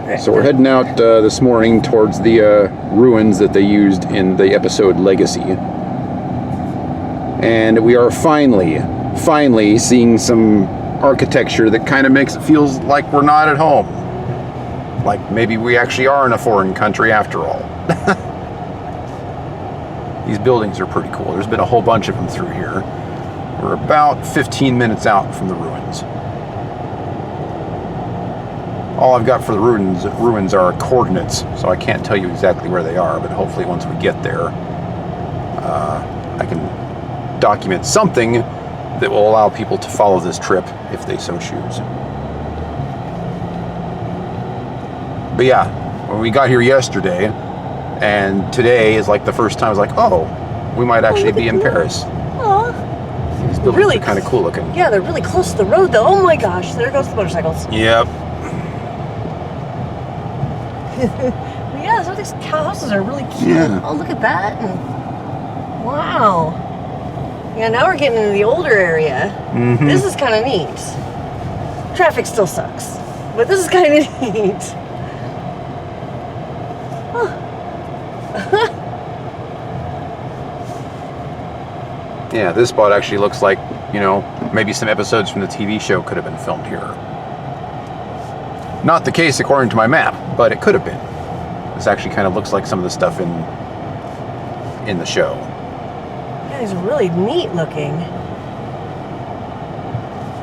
Okay. So we're heading out this morning towards the ruins that they used in the episode Legacy. And we are finally seeing some architecture that kind of makes it feel like we're not at home. Like maybe we actually are in a foreign country after all. These buildings are pretty cool. There's been a whole bunch of them through here. We're about 15 minutes out from the ruins. All I've got for the ruins are coordinates, so I can't tell you exactly where they are, but hopefully once we get there, I can document something that will allow people to follow this trip if they so choose. But yeah, when we got here yesterday, and today is like the first time I was like, oh, we might actually be in Paris. Aw. These buildings Really are kind of cool looking. Yeah, they're really close to the road though. Oh my gosh, there goes the motorcycles. Yep. Yeah, some of these houses are really cute. Yeah. Oh, look at that. And, wow. Yeah, now we're getting into the older area. Mm-hmm. This is kind of neat. Traffic still sucks, but this is kind of neat. Huh. Yeah, this spot actually looks like, you know, maybe some episodes from the TV show could have been filmed here. Not the case according to my map, but it could have been. This actually kind of looks like some of the stuff in the show. Yeah, it's really neat looking.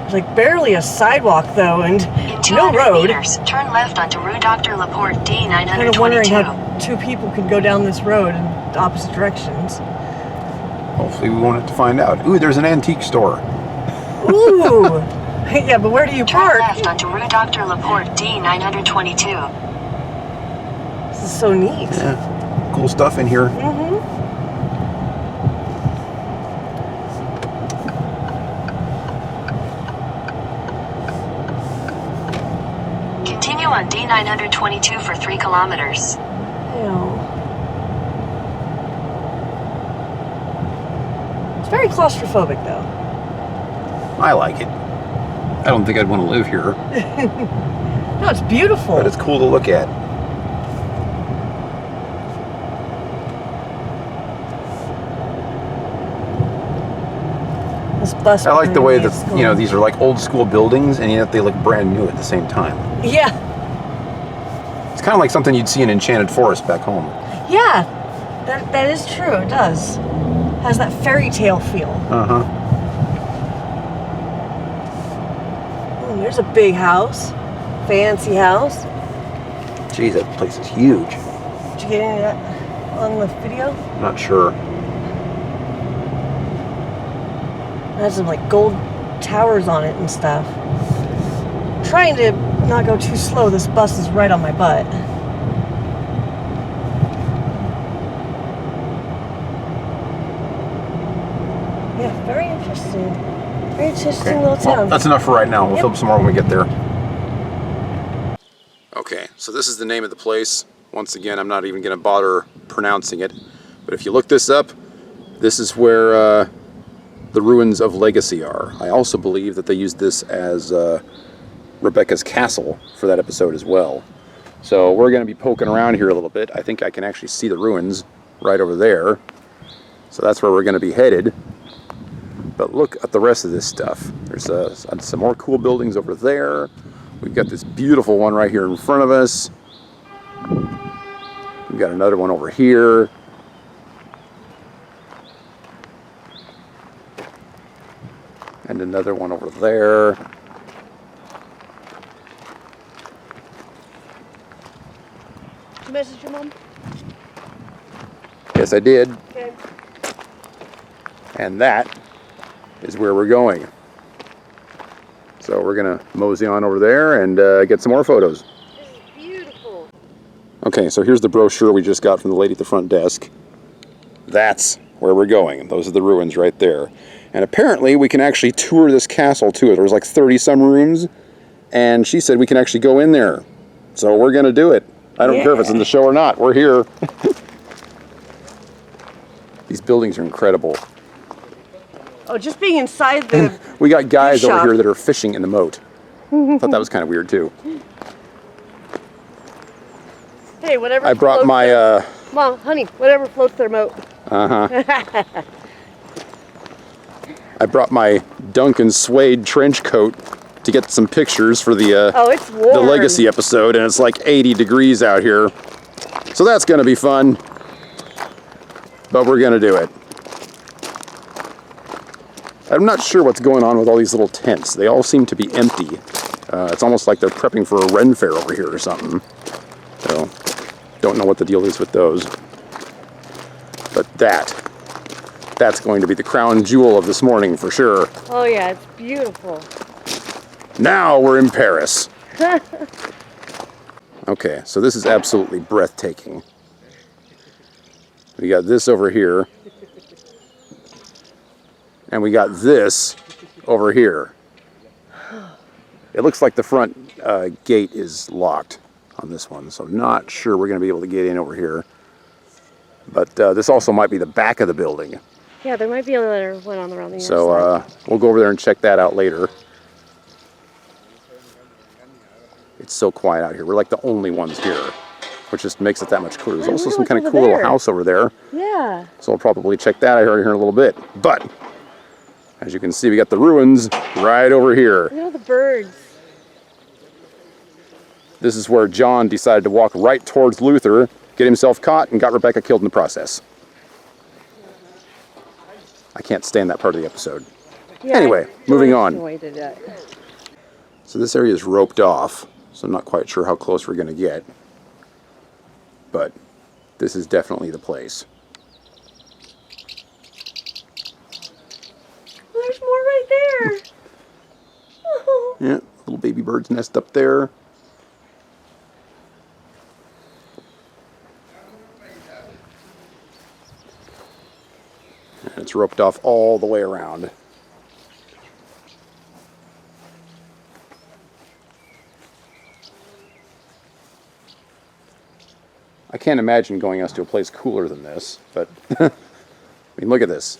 There's like barely a sidewalk though, and no road. Meters, turn left onto Rue Dr. Laporte D922. Kind of wondering how two people could go down this road in opposite directions. Hopefully we won't have to find out. Ooh, there's an antique store. Ooh! Yeah, but where do you park? Turn left onto Rue Dr. Laporte D922. This is so neat. Yeah, cool stuff in here. Mm-hmm. Continue on D922 for 3 kilometers. Ew. It's very claustrophobic though. I like it. I don't think I'd want to live here, No, it's beautiful. but it's cool to look at. This bus I like the way behind me is that, you know, these are like old school buildings and yet they look brand new at the same time. Yeah. It's kind of like something you'd see in Enchanted Forest back home. Yeah. That is true. It does. Has that fairy tale feel. Uh-huh. Oh, there's a big house. Fancy house. Geez, that place is huge. Did you get any of that on the video? I'm not sure. It has some like gold towers on it and stuff. I'm trying to not go too slow. This bus is right on my butt. Yeah, very interesting. Very interesting little town. Well, that's enough for right now. We'll Yep. film some more when we get there. Okay, so this is the name of the place. Once again, I'm not even going to bother pronouncing it. But if you look this up, this is where the ruins of Legacy are. I also believe that they used this as Rebecca's castle for that episode as well. So we're going to be poking around here a little bit. I think I can actually see the ruins right over there. So that's where we're going to be headed. But look at the rest of this stuff. There's some more cool buildings over there. We've got this beautiful one right here in front of us. We've got another one over here. And another one over there. Did you message your mom? Yes, I did. Okay. And that is where we're going. So we're gonna mosey on over there and get some more photos. This is beautiful. Okay, so here's the brochure we just got from the lady at the front desk. That's where we're going. Those are the ruins right there. And apparently we can actually tour this castle too. There's like 30 some rooms, and she said we can actually go in there. So we're gonna do it. I don't care if it's in the show or not. We're here. These buildings are incredible. Oh, just being inside the... We got guys over shop. here that are fishing in the moat. Thought that was kind of weird too. Hey, whatever. I brought floats my their... Mom, honey, whatever floats their boat. I brought my Duncan suede trench coat to get some pictures for the Oh, it's warm. the Legacy episode, and it's like 80 degrees out here. So that's gonna be fun. But we're gonna do it. I'm not sure what's going on with all these little tents. They all seem to be empty. It's almost like they're prepping for a Ren Fair over here or something. So, don't know what the deal is with those. But that's going to be the crown jewel of this morning for sure. Oh yeah, it's beautiful. Now we're in Paris. Okay, so this is absolutely breathtaking. We got this over here. And we got this over here. It looks like the front gate is locked on this one, so not sure we're going to be able to get in over here. But this also might be the back of the building. Yeah, there might be another one on the other side. So we'll go over there and check that out later. It's so quiet out here. We're like the only ones here, which just makes it that much cooler. There's also some kind of cool little house over there. Yeah. So we'll probably check that out here in a little bit. But as you can see, we got the ruins right over here. Look at all the birds. This is where John decided to walk right towards Luther, get himself caught, and got Rebecca killed in the process. I can't stand that part of the episode. Yeah, anyway, moving on. So this area is roped off, so I'm not quite sure how close we're going to get. But this is definitely the place. There's more right there. Oh. Yeah, little baby bird's nest up there. And it's roped off all the way around. I can't imagine going us to a place cooler than this, but I mean, look at this.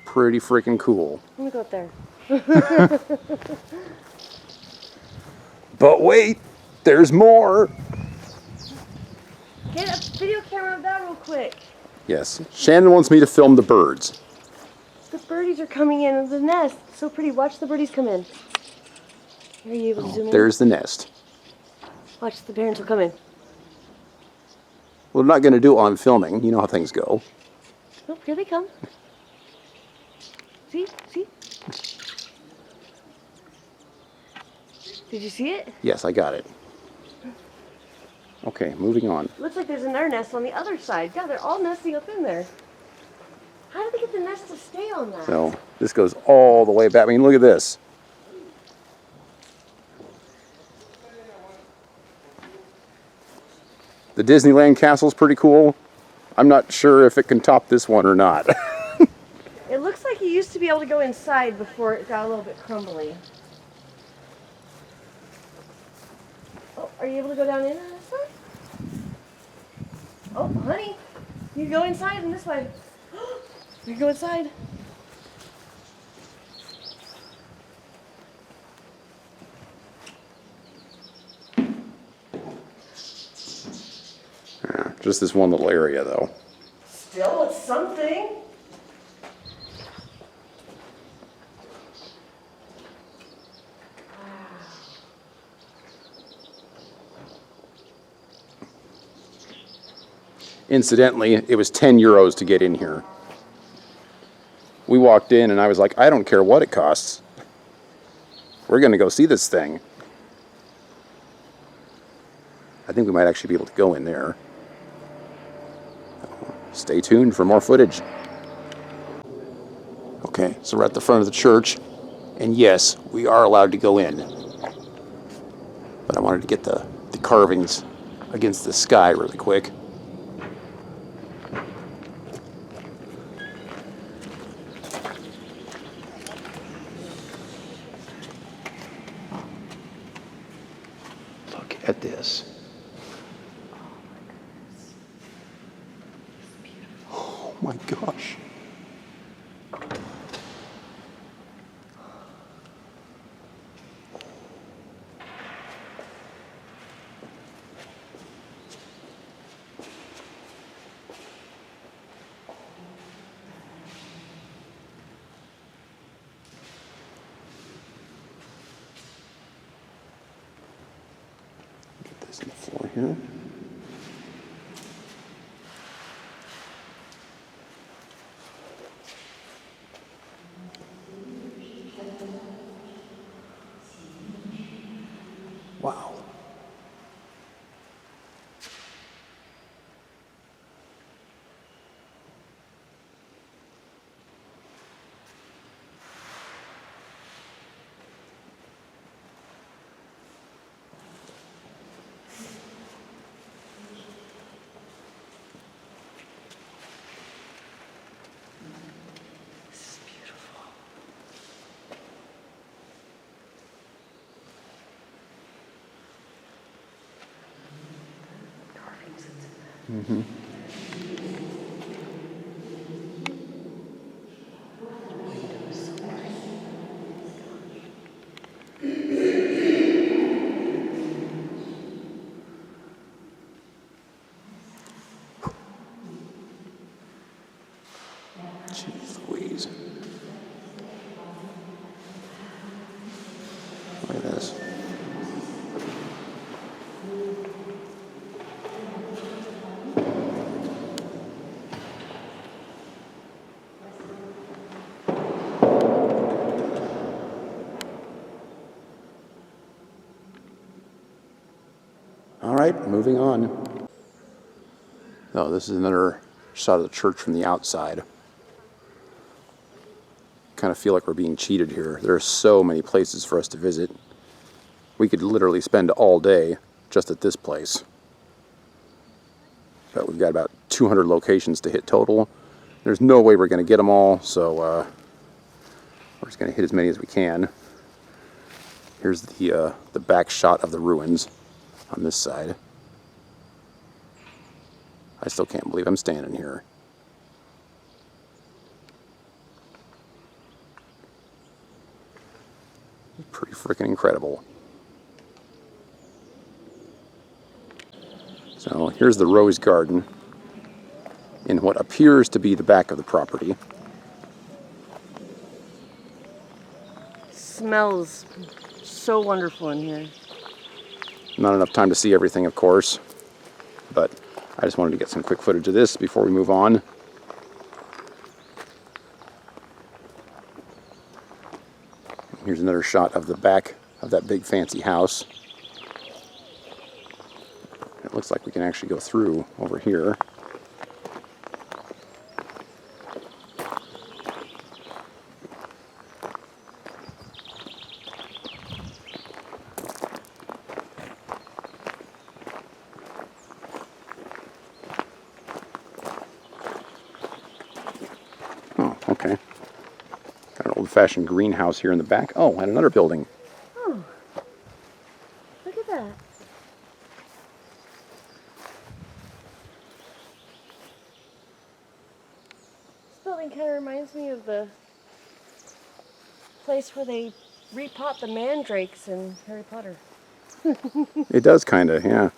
Pretty freaking cool. Let me go up there. But wait, there's more. Get a video camera of that real quick. Yes, Shannon wants me to film the birds. The birdies are coming in the nest. So pretty. Watch the birdies come in. Are you able to zoom in? There's the nest. Watch, the parents will come in. Well, I'm not going to do it while I'm filming. You know how things go. Oh, here they come. See? See? Did you see it? Yes, I got it. Okay, moving on. Looks like there's another nest on the other side. Yeah, they're all nesting up in there. How did they get the nest to stay on that? So this goes all the way back. I mean, look at this. The Disneyland castle's pretty cool. I'm not sure if it can top this one or not. It looks like you used to be able to go inside before it got a little bit crumbly. Oh, are you able to go down in on this side? Oh, honey, you go inside on this way. You go inside. Yeah, just this one little area, though. Still, it's something. Incidentally, it was 10 euros to get in here. We walked in and I was like, I don't care what it costs. We're going to go see this thing. I think we might actually be able to go in there. Stay tuned for more footage. Okay, so we're at the front of the church. And yes, we are allowed to go in. But I wanted to get the carvings against the sky really quick. Look at this. Oh my gosh. here. Wow. This is beautiful. Carvings into that. Mm-hmm. Jeez Louise. Look at this. All right, moving on. Oh, this is another shot of the church from the outside. Kind of feel like we're being cheated here. There are so many places for us to visit. We could literally spend all day just at this place. But we've got about 200 locations to hit total. There's no way we're going to get them all, so we're just going to hit as many as we can. Here's the back shot of the ruins on this side. I still can't believe I'm standing here. Pretty freaking incredible. So here's the rose garden in what appears to be the back of the property. Smells so wonderful in here. Not enough time to see everything, of course, but I just wanted to get some quick footage of this before we move on. Here's another shot of the back of that big fancy house. It looks like we can actually go through over here. Oh, okay. Got an old-fashioned greenhouse here in the back. Oh, and another building. Oh, look at that. This building kind of reminds me of the place where they repot the mandrakes in Harry Potter. It does kind of, yeah.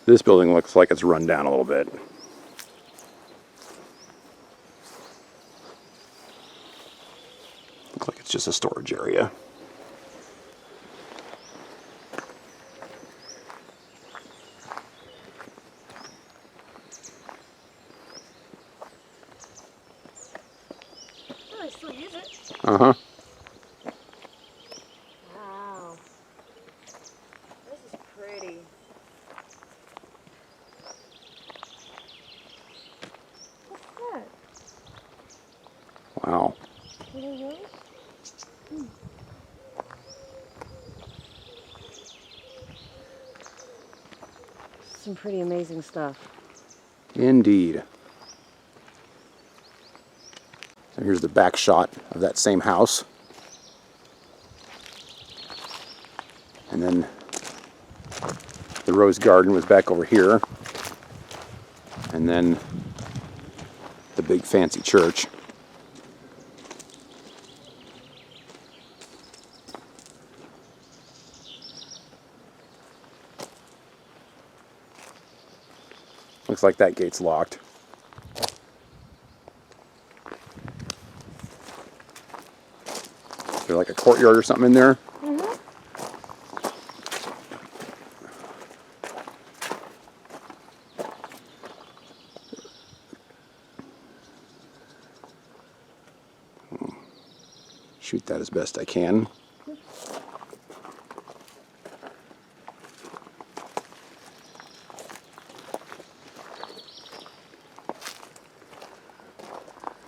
This building looks like it's run down a little bit. Looks like it's just a storage area. Oh, I still use it. Uh-huh. Wow. This is pretty. What's that? Wow. Little rose? Some pretty amazing stuff. Indeed. So here's the back shot of that same house. And then the rose garden was back over here. And then the big fancy church. Looks like that gate's locked. Is there like a courtyard or something in there? Mm-hmm. shoot that as best I can.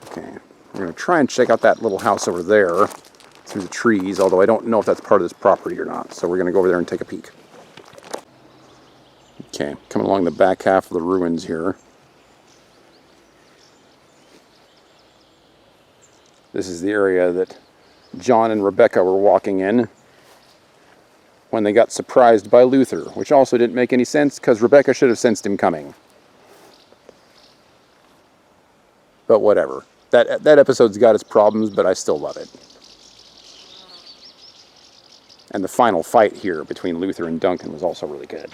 Okay, we're going to try and check out that little house over there through the trees, although I don't know if that's part of this property or not. So we're going to go over there and take a peek. Okay, coming along the back half of the ruins here. This is the area that John and Rebecca were walking in when they got surprised by Luther, which also didn't make any sense because Rebecca should have sensed him coming. But whatever. That episode's got its problems, but I still love it. And the final fight here between Luther and Duncan was also really good.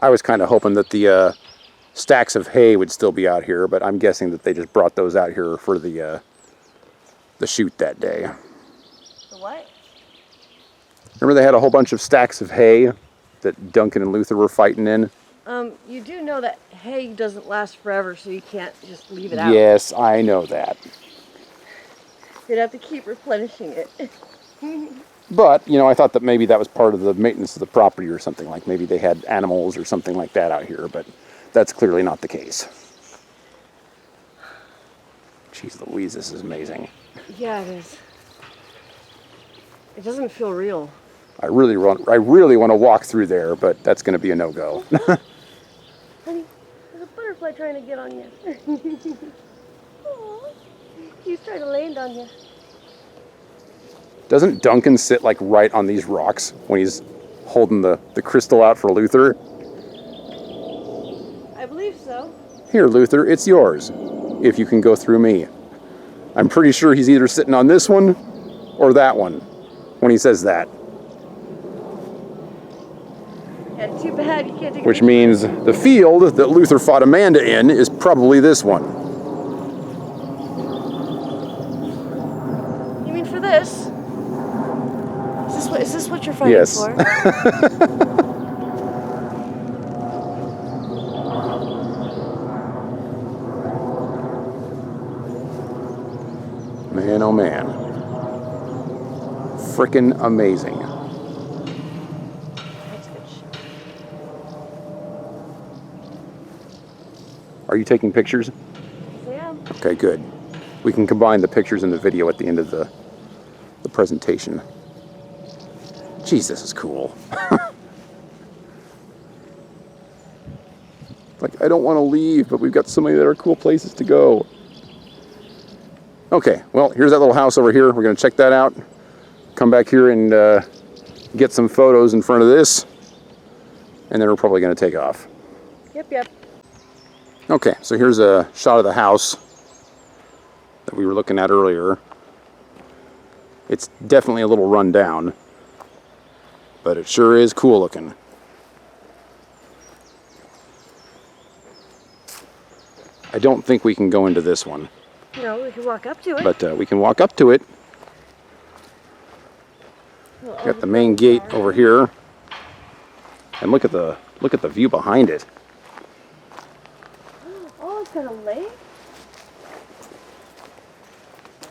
I was kind of hoping that the stacks of hay would still be out here, but I'm guessing that they just brought those out here for the shoot that day. The what? Remember they had a whole bunch of stacks of hay that Duncan and Luther were fighting in? You do know that hay doesn't last forever, so you can't just leave it out. Yes, I know that. You'd have to keep replenishing it. But, you know, I thought that maybe that was part of the maintenance of the property or something, like maybe they had animals or something like that out here, but that's clearly not the case. Jeez Louise, this is amazing. Yeah, it is. It doesn't feel real. I really want to walk through there, but that's going to be a no-go. Honey, there's a butterfly trying to get on you. Aww. He's trying to land on you. Doesn't Duncan sit like right on these rocks when he's holding the crystal out for Luther? I believe so. Here, Luther, it's yours, if you can go through me. I'm pretty sure he's either sitting on this one or that one when he says that. Yeah, too bad you can't take a Which picture. means the field that Luther fought Amanda in is probably this one. You mean for this? Is this what you're fighting Yes. for? Man, oh man. Frickin' amazing. That's good shit. Are you taking pictures? Yeah. Okay, good. We can combine the pictures and the video at the end of the presentation. Jeez, this is cool. Like, I don't want to leave, but we've got so many that are cool places to go. Okay, well, here's that little house over here. We're going to check that out. Come back here and get some photos in front of this. And then we're probably going to take off. Yep. Okay, so here's a shot of the house that we were looking at earlier. It's definitely a little run down, but it sure is cool looking. I don't think we can go into this one. No, we can walk up to it. But we can walk up to it. Got the main gate over here. And look at the view behind it. Oh, it's got a lake?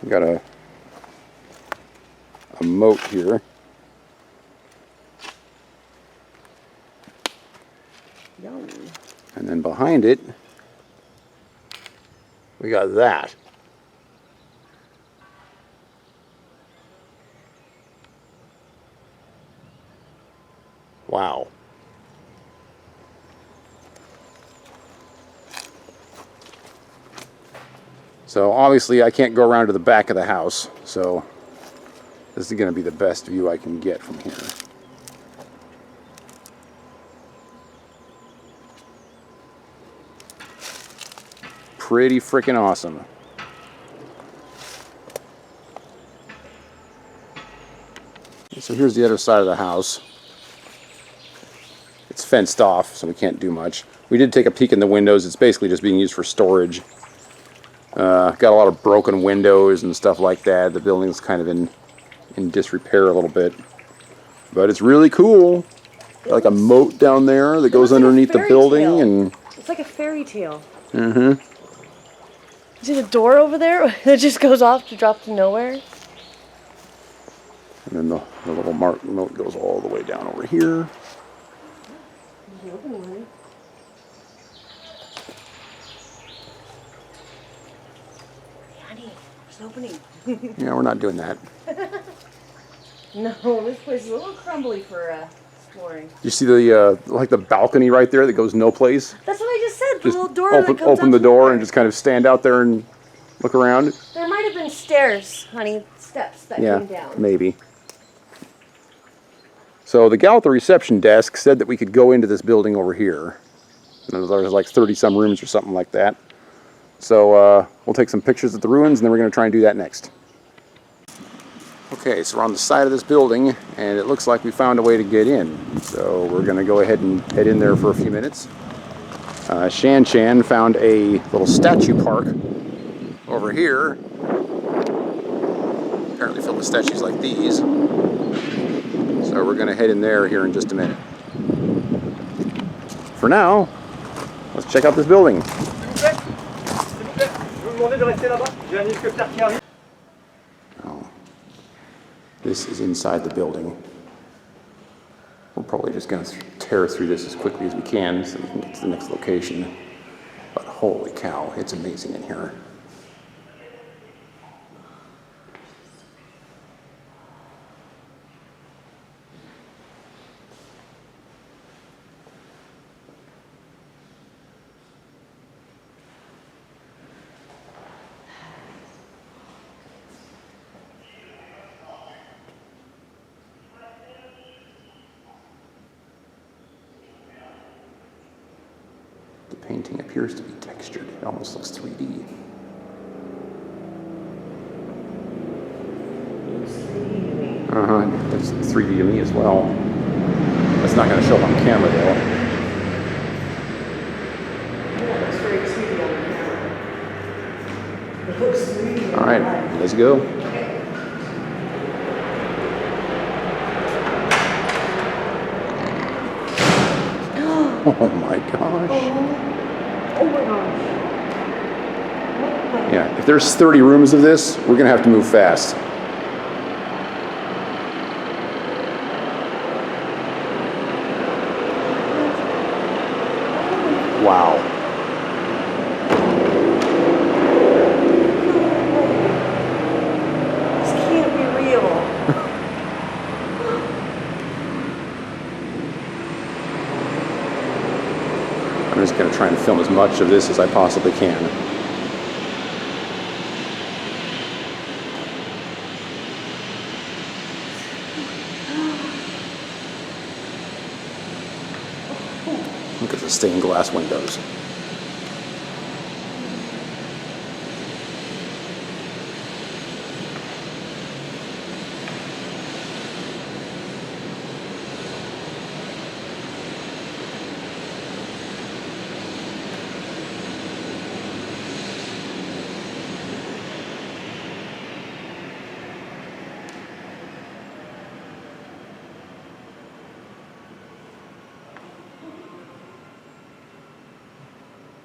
We got a moat here. Yum. And then behind it, we got that. Wow. So obviously I can't go around to the back of the house, so this is going to be the best view I can get from here. Pretty freaking awesome. So here's the other side of the house. It's fenced off, so we can't do much. We did take a peek in the windows. It's basically just being used for storage. Got a lot of broken windows and stuff like that. The building's kind of in disrepair a little bit. But it's really cool. Like a moat down there that goes like a underneath the fairy building, tale. and It's like a fairy tale. mm-hmm. See the door over there that just goes off to drop to nowhere? And then the little moat goes all the way down over here. Honey, there's an opening. Yeah, we're not doing that. No, this place is a little crumbly for exploring. You see the like the balcony right there that goes no place? That's what I just said. The Just little door that comes open out the to door nowhere. and just kind of stand out there and look around. There might have been stairs, honey, steps that Yeah, came down. maybe. So the gal at the reception desk said that we could go into this building over here. And there's like 30 some rooms or something like that. So we'll take some pictures of the ruins and then we're going to try and do that next. Okay, so we're on the side of this building and it looks like we found a way to get in. So we're going to go ahead and head in there for a few minutes. Shan Chan found a little statue park over here. Apparently filled with statues like these. So we're going to head in there here in just a minute. For now, let's check out this building. Oh, this is inside the building. We're probably just going to tear through this as quickly as we can so we can get to the next location. But holy cow, it's amazing in here. The painting appears to be textured. It almost looks 3D. That's 3D to me as well. That's not going to show up on camera though. Yeah, it's very 2D on camera. It looks 3D. All right, let's go. Oh my gosh. Oh my gosh. Yeah, if there's 30 rooms of this, we're going to have to move fast. Wow. This can't be real. I'm just going to try and film as much of this as I possibly can. Look at the stained glass windows.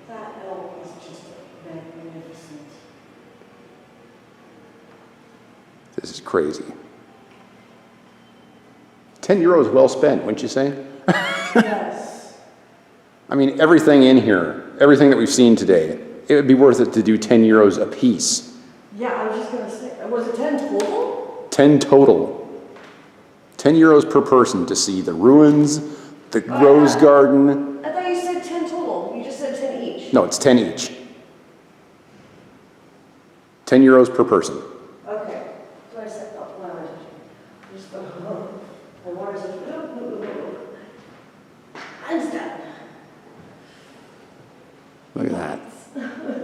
That elk is just magnificent. This is crazy. 10 euros well spent, wouldn't you say? Yes. I mean, everything in here, everything that we've seen today, it would be worth it to do 10 euros a piece. Yeah, I was just going to say, was it 10 total? 10 total. 10 euros per person to see the ruins, the rose garden. I thought you said 10 total. You just said 10 each. No, it's 10 each. 10 euros per person. Okay. So I said, oh, wow. Just go, oh. My water's like, I'm done. Look at that.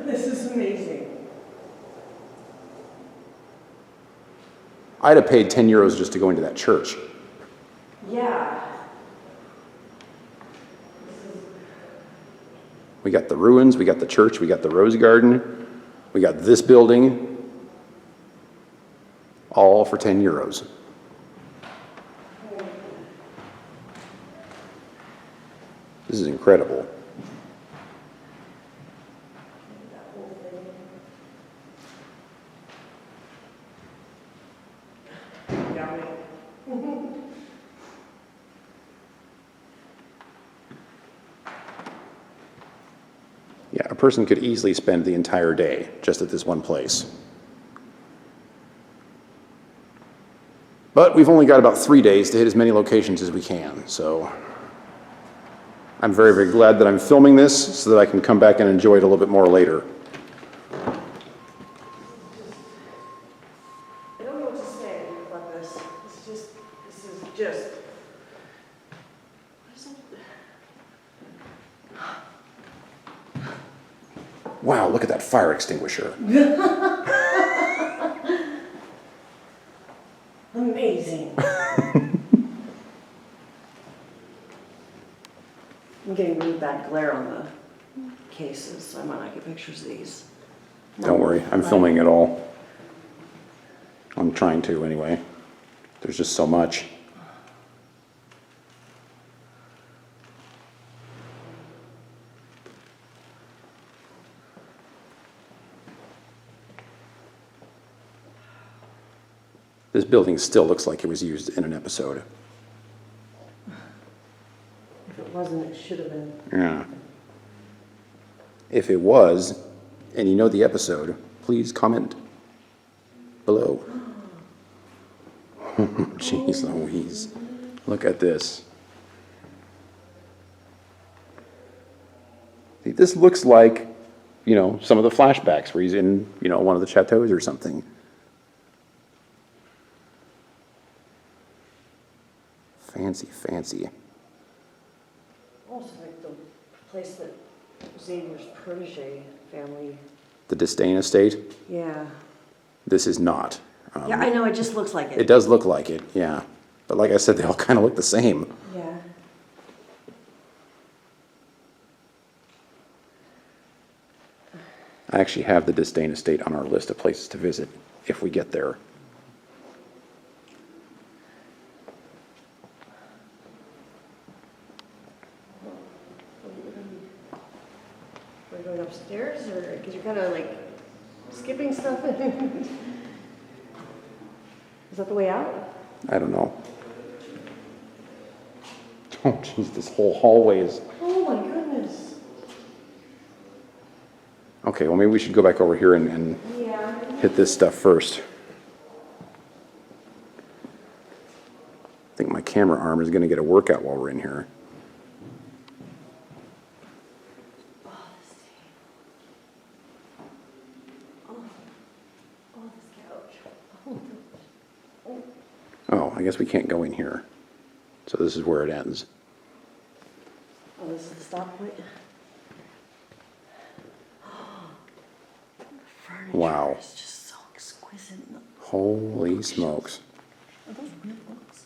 This is amazing. I'd have paid 10 euros just to go into that church. Yeah. We got the ruins, we got the church, we got the rose garden, we got this building, all for 10 euros. This is incredible. Yeah, a person could easily spend the entire day just at this one place. But we've only got about 3 days to hit as many locations as we can, so I'm very, very glad that I'm filming this so that I can come back and enjoy it a little bit more later. I don't know what to say about this. This is just. Wow, look at that fire extinguisher. Amazing. I'm getting really bad glare on the cases, so I might not get pictures of these. Don't worry, I'm filming it all. I'm trying to anyway. There's just so much. This building still looks like it was used in an episode. If it wasn't, it should have been. Yeah. If it was, and you know the episode, please comment below. Jeez Louise. Look at this. See, this looks like, you know, some of the flashbacks where he's in, you know, one of the chateaus or something. Fancy, fancy. Also, like the place that Xavier's protege family. The Disdain estate? Yeah. This is not. Yeah, I know, it just looks like it. It does look like it, yeah. But like I said, they all kind of look the same. Yeah. I actually have the Disdain estate on our list of places to visit if we get there. Are we going upstairs, or because you're kind of like skipping stuff? Is that the way out? I don't know. Oh, jeez, this whole hallway is... Oh my goodness. Okay, well, maybe we should go back over here and Yeah. hit this stuff first. I think my camera arm is going to get a workout while we're in here. Oh, I guess we can't go in here. So this is where it ends. Oh, this is the stop point? Furniture Wow. is just so exquisite. Holy smokes. Are those real books?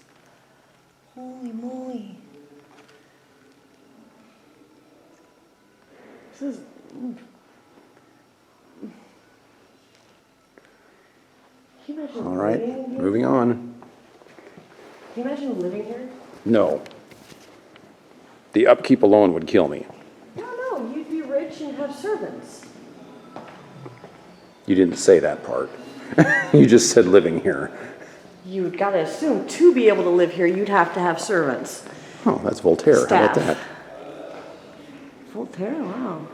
Holy moly. This is... Can you imagine All right, living here? moving on. Can you imagine living here? No. The upkeep alone would kill me. No, you'd be rich and have servants. You didn't say that part. You just said living here. You'd gotta assume to be able to live here, you'd have to have servants. Oh, that's Voltaire. How about Staff. that? Voltaire, wow.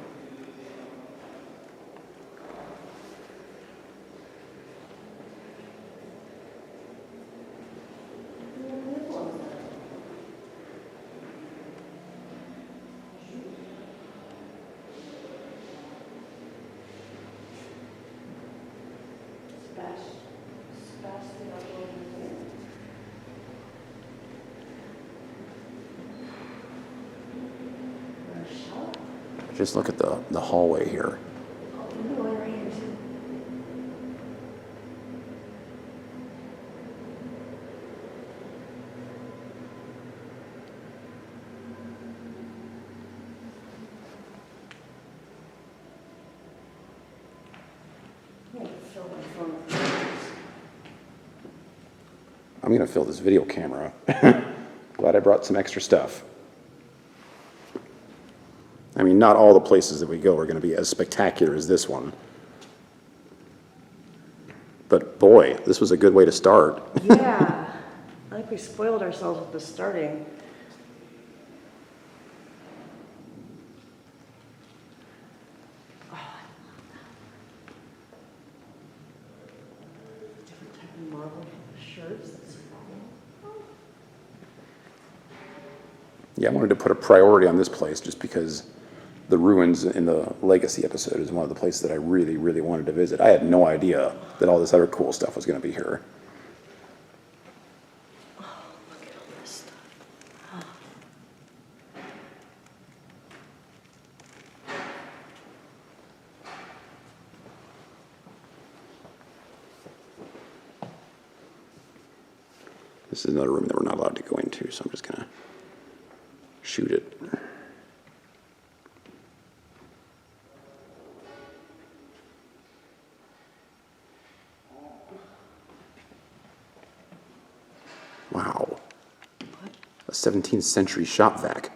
Just look at the hallway here. I'm going to fill this video camera. Glad I brought some extra stuff. not all the places that we go are going to be as spectacular as this one. But boy, this was a good way to start. Yeah. I think we spoiled ourselves with the starting. Oh, I love that. Different type of marble shirts. That's cool. Yeah, I wanted to put a priority on this place just because the ruins in the Legacy episode is one of the places that I really, really wanted to visit. I had no idea that all this other cool stuff was going to be here. Oh, look at all this stuff. Oh. This is another room that we're not allowed to go into, so I'm just going to shoot it. Wow. A 17th century shop vac.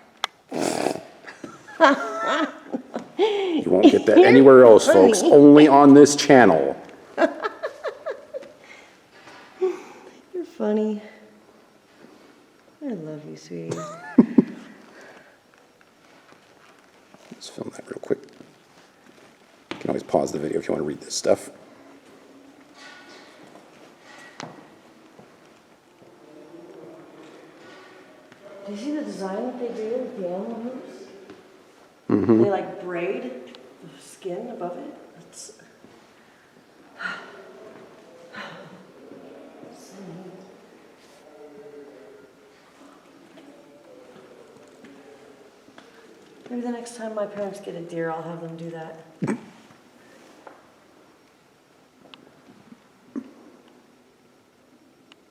You won't get that anywhere else, folks. Only on this channel. You're funny. I love you, sweetie. Let's film that real quick. You can always pause the video if you want to read this stuff. Do you see the design that they do with the animal hooves? Mm-hmm. They like braid the skin above it. That's so neat. Maybe the next time my parents get a deer, I'll have them do that.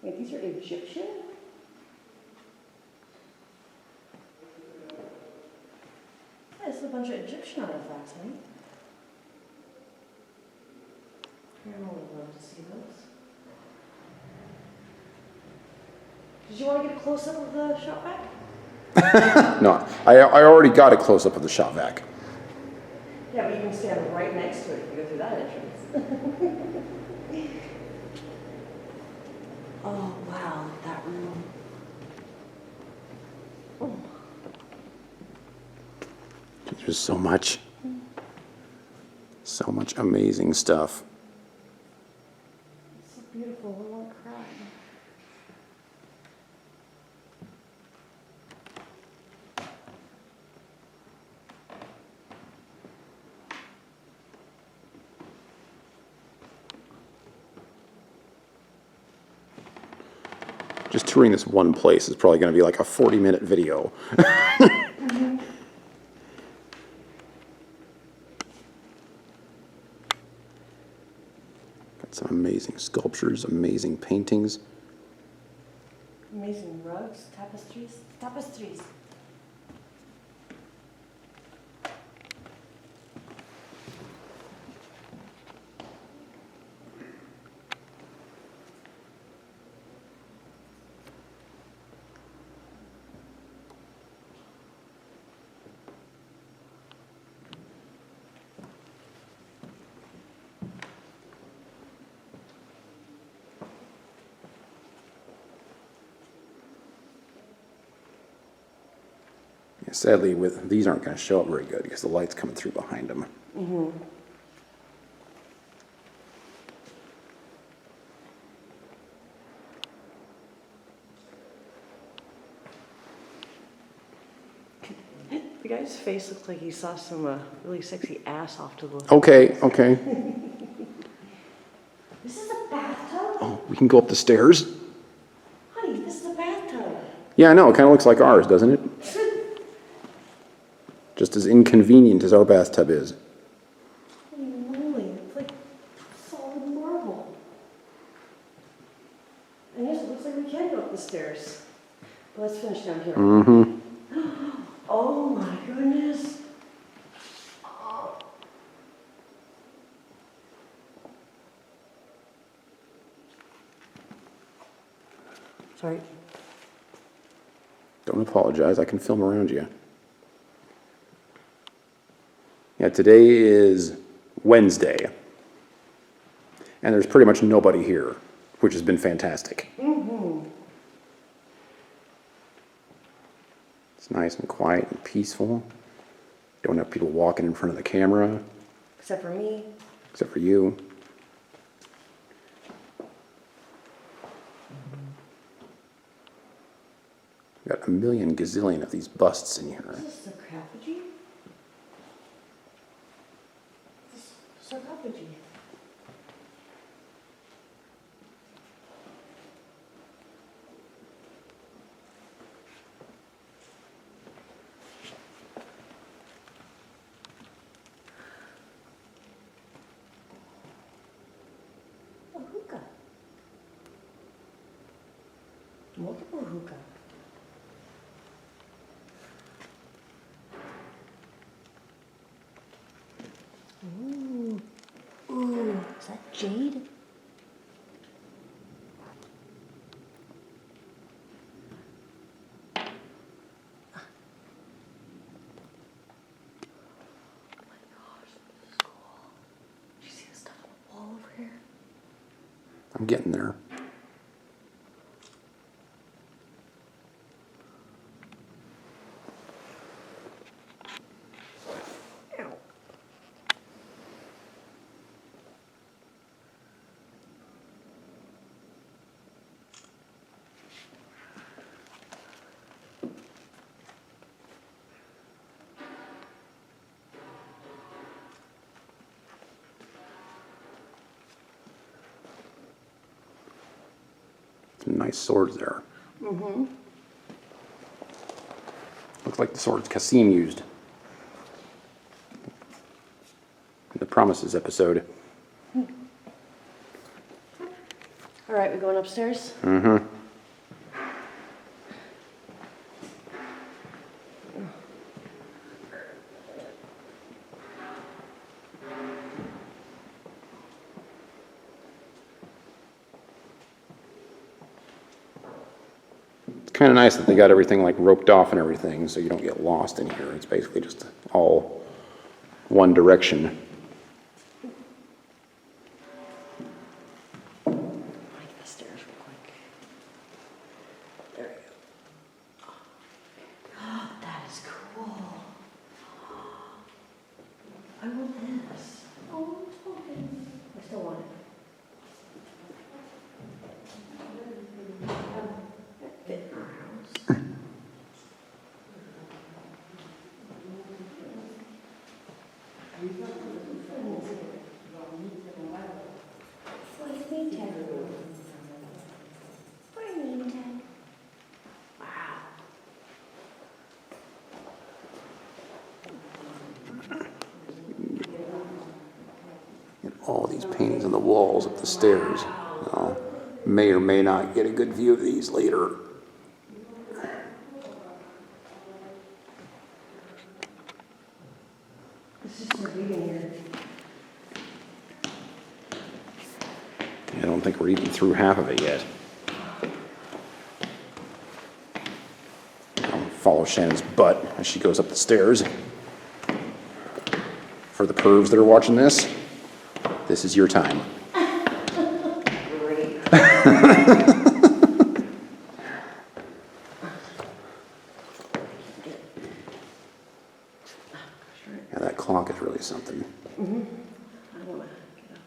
Wait, these are Egyptian? It's a bunch of Egyptian artifacts, right? I would love to see those. Did you want to get a close-up of the shop vac? No, I already got a close-up of the shop vac. Yeah, but you can stand right next to it if you go through that entrance. Oh, wow, that room. Oh. There's so much amazing stuff. It's so beautiful, I want to cry. Just touring this one place is probably going to be like a 40-minute video. Mm-hmm. Got some amazing sculptures, amazing paintings. Amazing rugs, tapestries. Tapestries. Sadly, these aren't going to show up very good because the light's coming through behind them. Mm-hmm. The guy's face looks like he saw some really sexy ass off to the... Okay. This is a bathtub? Oh, we can go up the stairs? Honey, this is a bathtub. Yeah, I know. It kind of looks like ours, doesn't it? Just as inconvenient as our bathtub is. Holy moly, it's like solid marble. And yes, it looks like we can go up the stairs. But let's finish down here. Mm-hmm. Oh my goodness. Oh. Sorry. Don't apologize. I can film around you. Yeah, today is Wednesday. And there's pretty much nobody here, which has been fantastic. It's nice and quiet and peaceful. Don't have people walking in front of the camera. Except for me. Except for you. Got a million gazillion of these busts in here. Is this sarcophagy? This is sarcophagy. A hookah. Multiple hookah. Ooh. Ooh. Is that jade? Oh my gosh, this is cool. Do you see the stuff on the wall over here? I'm getting there. Ow. Some nice swords there. Looks like the swords Kasim used in the Promises episode. All right, we going upstairs? It's kind of nice that they got everything like roped off and everything so you don't get lost in here. It's basically just all one direction. I'll get the stairs real quick. There we go. Oh, that is cool. I want this. Oh, it's broken. I still want it. Fit in our house. What do you need, Ted? What do you need, Ted? Wow. Get all these paintings on the walls up the stairs. Now, may or may not get a good view of these later. It's just so big in here. I don't think we're even through half of it yet. I'll follow Shannon's butt as she goes up the stairs. For the pervs that are watching this, this is your time. Great. Yeah, that clock is really something. I want to get up.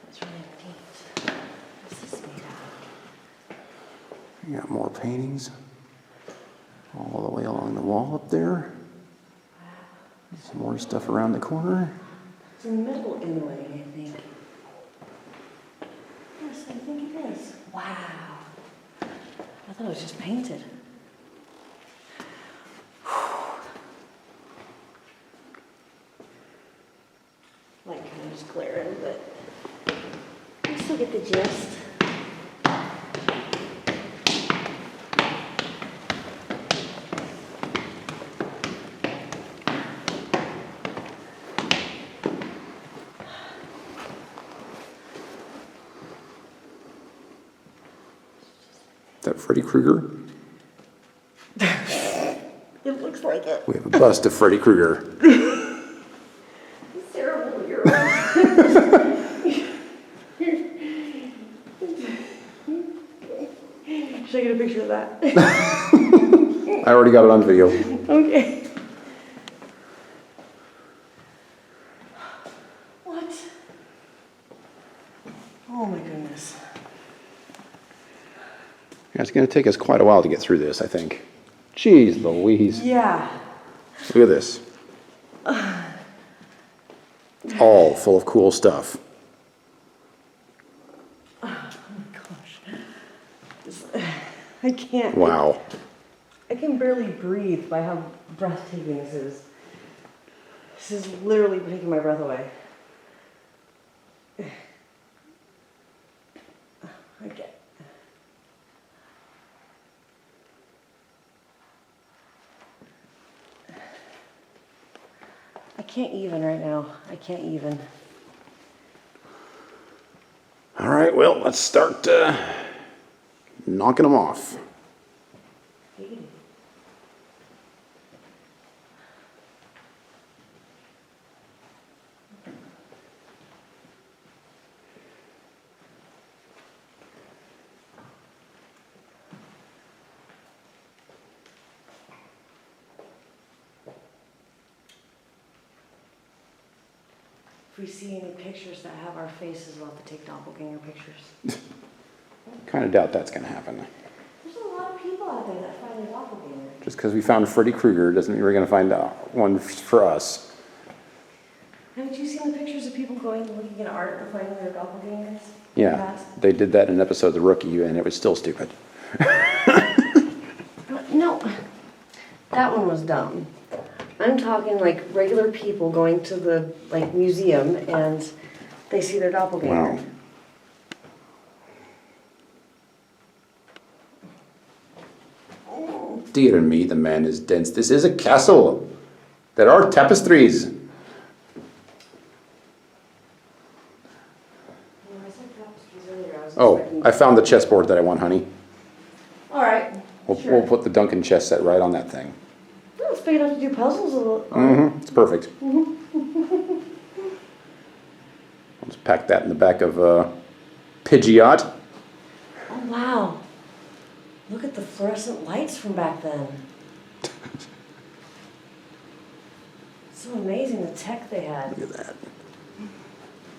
That's really neat. What's this made out of? You got more paintings all the way along the wall up there. Some more stuff around the corner. It's in metal inlay, I think. Yes, I think it is. Wow. I thought it was just painted. Light kind of just glaring, but I still get the gist. Is that Freddy Krueger? like it. We have a bust of Freddy Krueger. It's terrible. You're Should I get a picture of that? I already got it on video. Okay. What? Oh my goodness. Yeah, it's going to take us quite a while to get through this, I think. Jeez Louise. Yeah. Look at this. It's all full of cool stuff. Oh my gosh. I can't. Wow. I can barely breathe by how breathtaking this is. This is literally taking my breath away. Okay. I can't even right now. I can't even. All right, well, let's start knocking them off. If we see any pictures that have our faces, we'll have to take doppelganger pictures. Kind of doubt that's going to happen. There's a lot of people out there that find a doppelganger. Just because we found Freddy Krueger doesn't mean we're going to find one for us. Haven't you seen the pictures of people going looking at art and finding their doppelgangers? Yeah, they did that in an episode of The Rookie, and it was still stupid. No, that one was dumb. I'm talking like regular people going to the museum and they see their doppelganger. Wow. Dear me, the man is dense. This is a castle. There are tapestries. Oh, I found the chessboard that I want, honey. All right. We'll put the Duncan chess set right on that thing. Oh, it's big enough to do puzzles a little. Mm-hmm. It's perfect. Let's pack that in the back of Pidgeot. Oh, wow. Look at the fluorescent lights from back then. So amazing the tech they had. Look at that.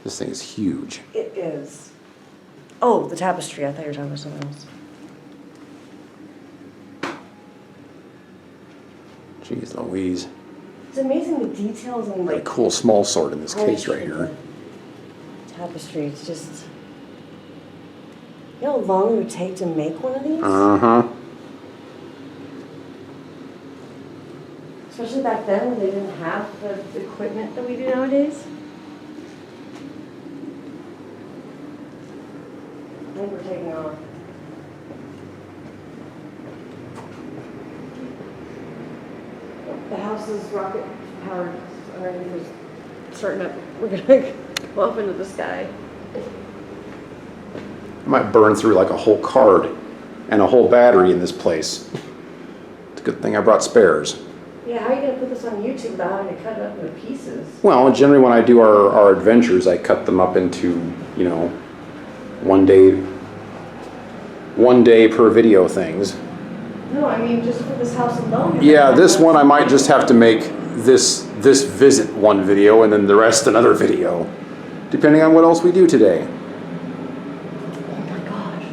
This thing is huge. It is. Oh, the tapestry. I thought you were talking about something else. Jeez Louise. It's amazing the details and Got a cool small sword in this case right here. Tapestry. It's just. You know how long it would take to make one of these? Uh-huh. Especially back then when they didn't have the equipment that we do nowadays. I think we're taking off. The house is rocket powered underneath is starting up. We're gonna go up into the sky. I might burn through like a whole card and a whole battery in this place. It's a good thing I brought spares. Yeah, how are you gonna put this on YouTube without having to cut it up into pieces? Well, generally when I do our adventures, I cut them up into, you know, one day per video things. No, I mean just for this house alone. Yeah, this one I might just have to make this visit one video and then the rest another video, depending on what else we do today. Oh my gosh.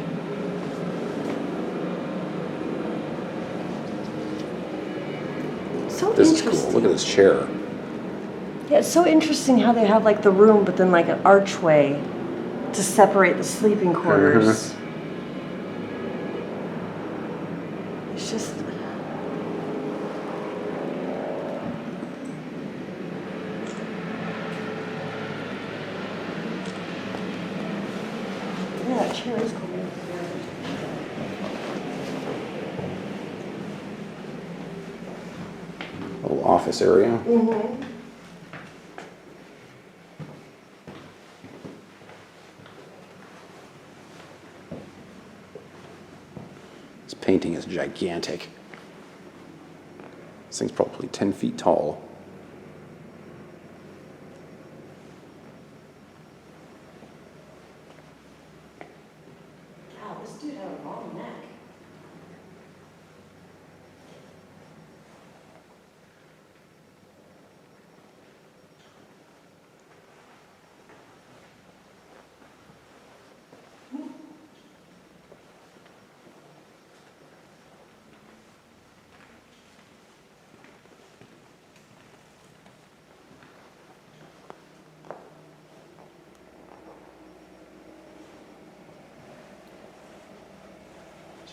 So This is interesting. cool. Look at this chair. Yeah, it's so interesting how they have like the room, but then like an archway to separate the sleeping quarters. It's just. Yeah, that chair is cool. Little office area. Mm-hmm. This painting is gigantic. This thing's probably 10 feet tall. Wow, this dude had a long neck.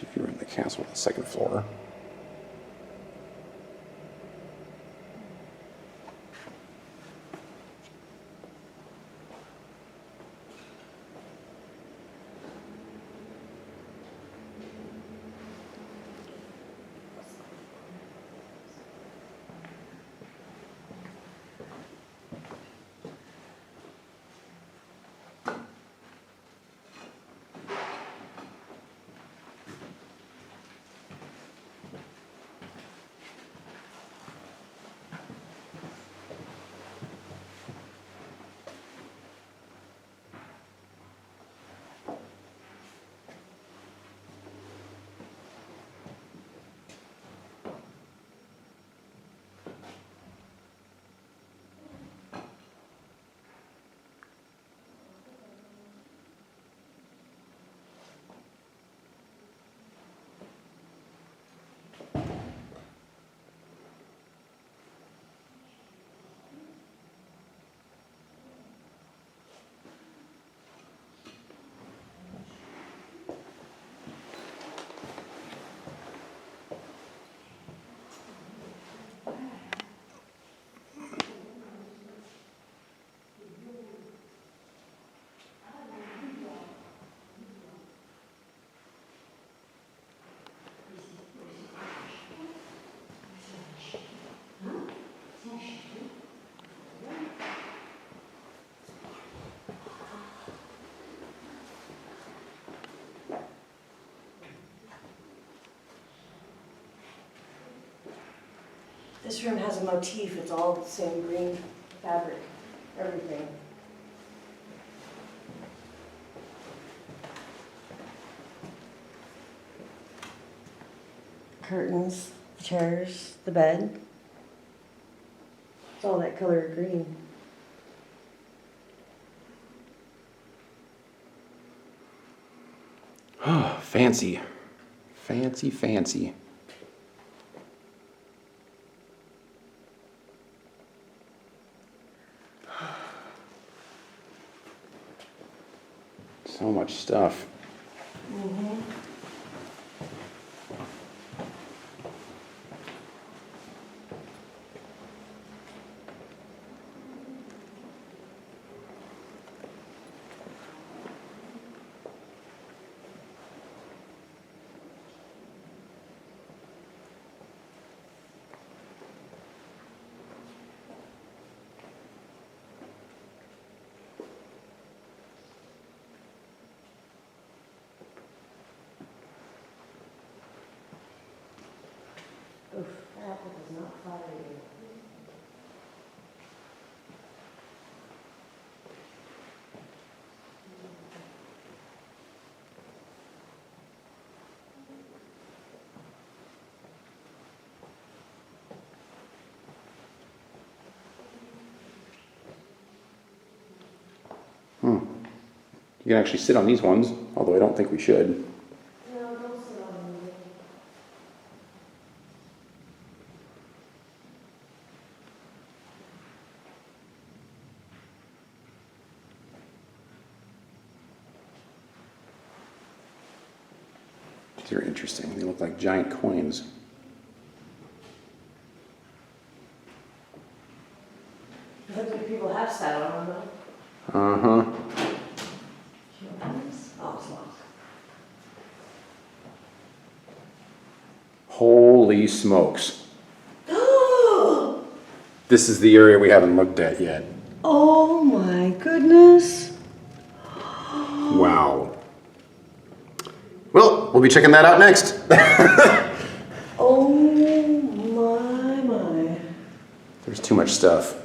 If you were in the castle on the second floor. This room has a motif. It's all the same green fabric, everything. Curtains, chairs, the bed. It's all that color of green. Oh, fancy. Fancy, fancy. So much stuff. Mm-hmm. Oof, that apple does not flatter you. You can actually sit on these ones, although I don't think we should. No, don't sit on them. These are interesting. They look like giant coins. It looks like people have sat on them though. Uh-huh. Oh, it's locked. Holy smokes. This is the area we haven't looked at yet. Oh my goodness. Wow. Well, we'll be checking that out next. Oh my. There's too much stuff.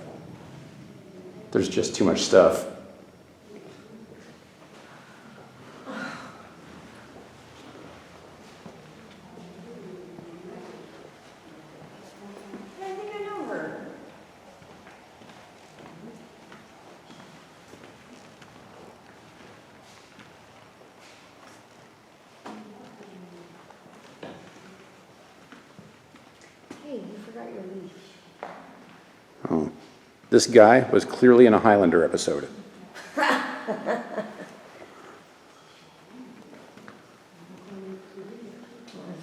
There's just too much stuff. I think I know her. Hey, you forgot your leash. Oh, this guy was clearly in a Highlander episode. There's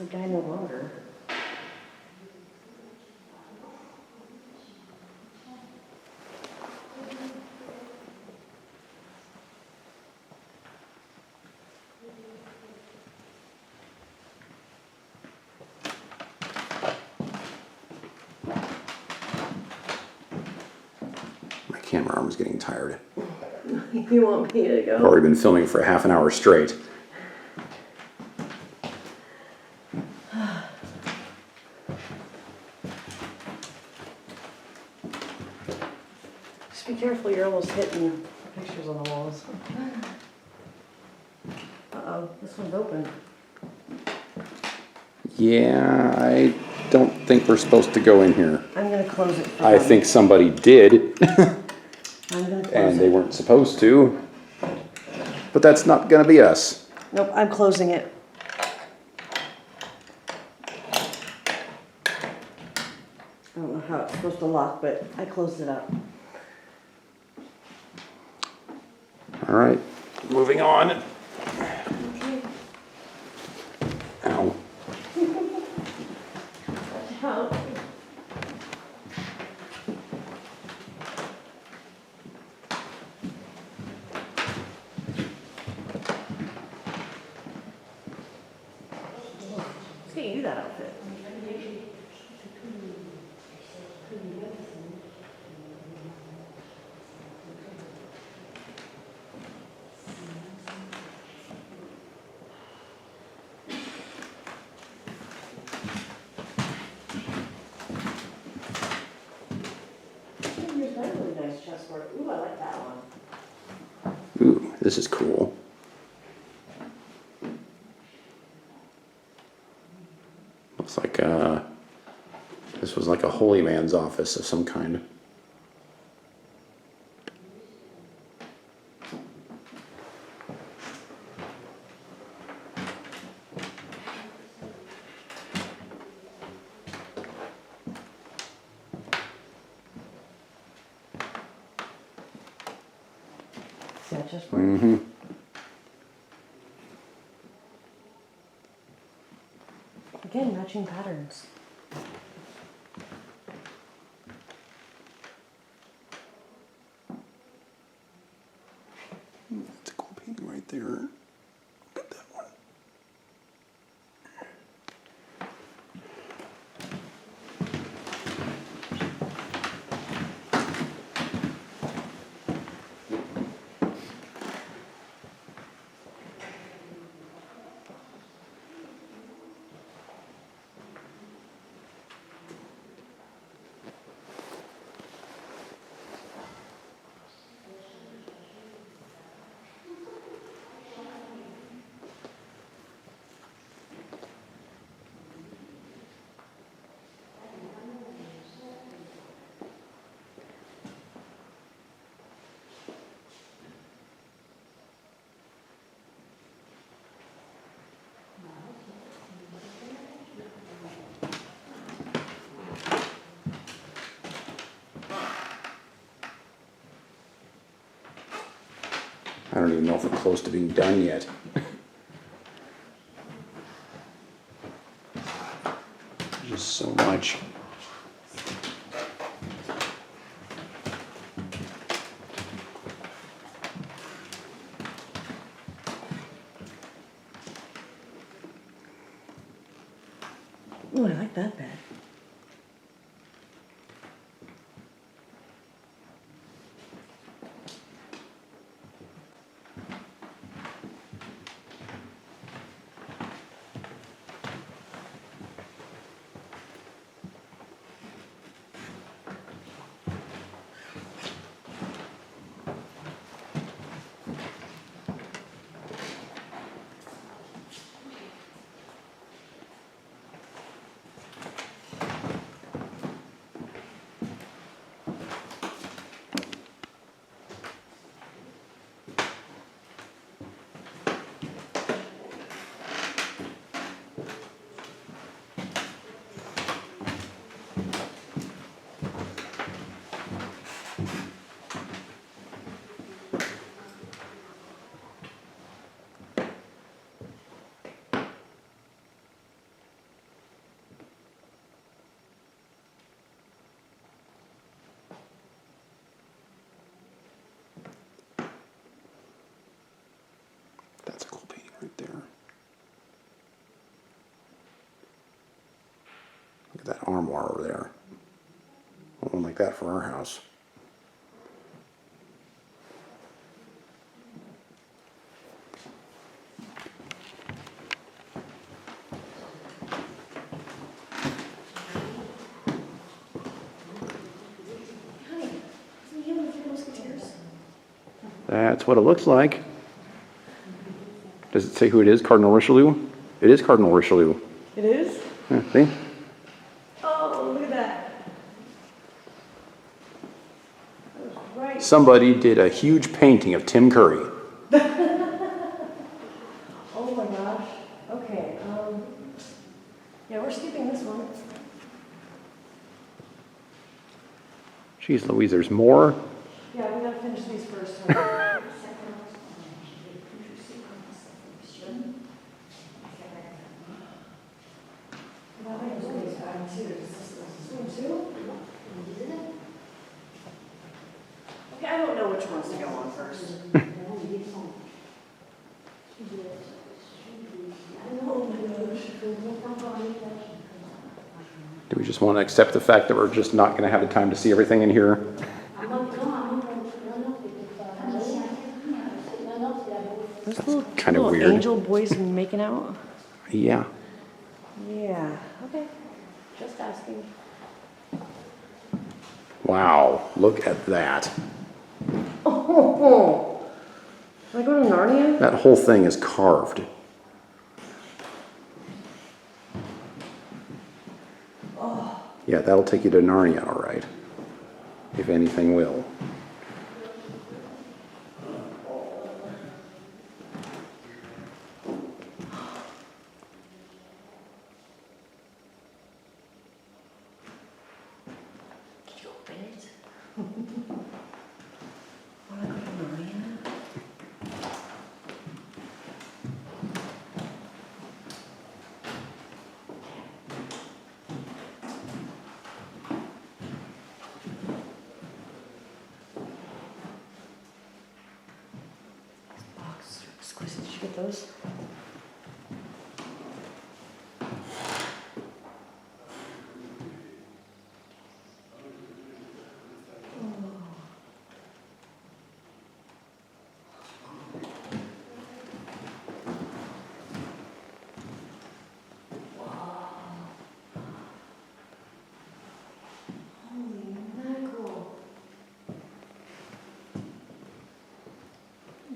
a guy no longer. My camera arm is getting tired. You want me to go? I've already been filming for half an hour straight. Just be careful, you're almost hitting pictures on the walls. Uh-oh, this one's open. Yeah, I don't think we're supposed to go in here. I'm gonna close it for I them. think somebody did, I'm gonna close and it. they weren't supposed to. But that's not gonna be us. Nope, I'm closing it. I don't know how it's supposed to lock, but I closed it up. All right, moving on. Okay. Ow. Watch out. Let's get you that outfit. Here's that really nice chessboard. Ooh, I like that one. Ooh, this is cool. Looks like this was like a holy man's office of some kind. See that chessboard? Mm-hmm. Again, matching patterns. That's a cool painting right there. Look at that one. I don't even know if we're close to being done yet. Just so much. Ooh, I like that bed. armoire over there. One like that for our house. That's what it looks like. Does it say who it is? Cardinal Richelieu? It is Cardinal Richelieu. It is? Yeah, see? Oh, look at that. That was right. Somebody did a huge painting of Tim Curry. Oh my gosh. Okay. Yeah, we're skipping this one. Jeez Louise, there's more? Yeah, we gotta finish these first. Okay, I don't know which ones to go on first. Do we just want to accept the fact that we're just not going to have the time to see everything in here? Those little, kind of little weird. angel boys making out? Yeah. Yeah, okay. Just asking. Wow, look at that. Oh, can I go to Narnia? That whole thing is carved. Yeah, that'll take you to Narnia, all right. If anything will. Did you open it? Wanna go to Narnia? Box exquisite. Did you get those? Holy mackerel.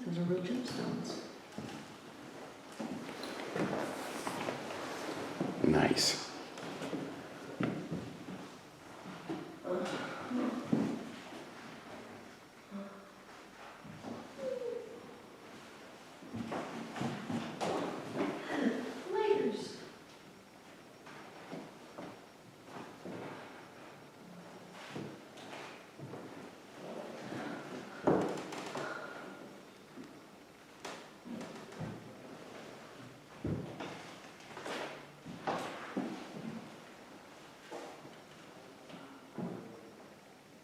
Those are real gemstones. Nice. Layers.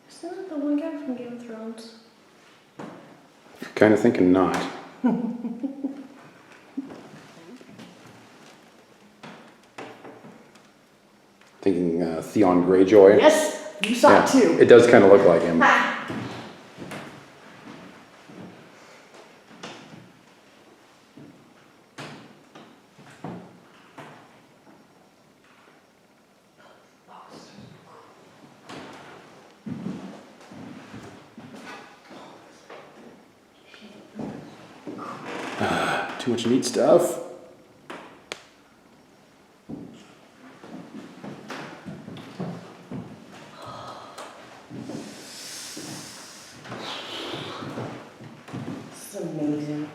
Isn't that the one guy from Game of Thrones? Kind of thinking not. Thinking Theon Greyjoy. Yes, you saw Yeah, it too. it does kind of look like him. Ha! Too much neat stuff. This is amazing.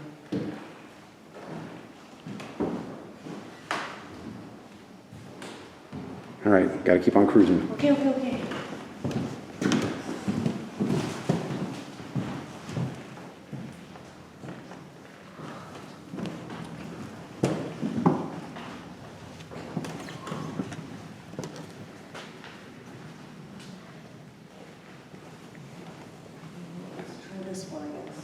All right, got to keep on cruising. Okay, okay, okay. Let's try this one, I guess.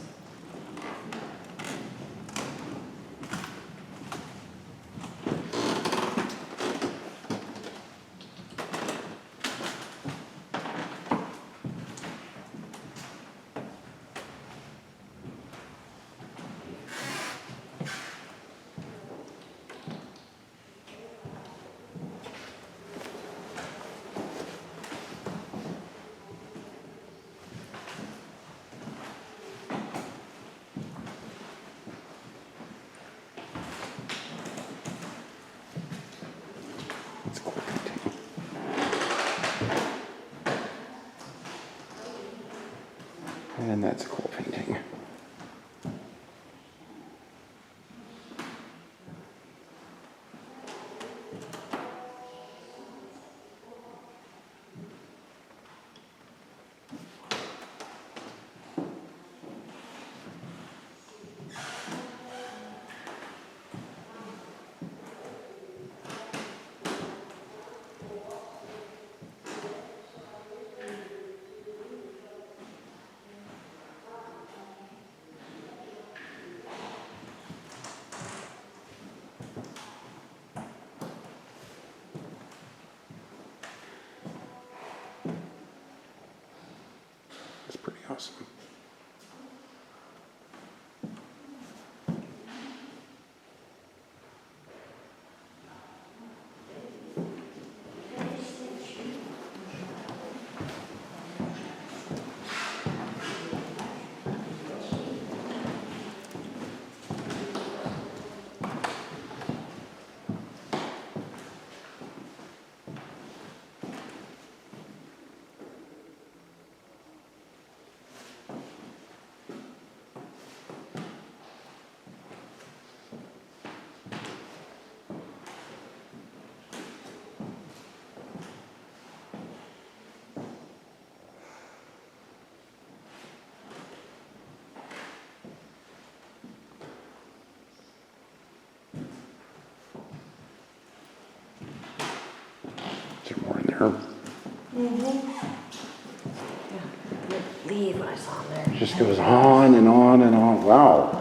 And that's a cool painting. It's pretty awesome. Is there more in there? Mm-hmm. Yeah, I couldn't believe what I saw in there. It just goes on and on and on. Wow.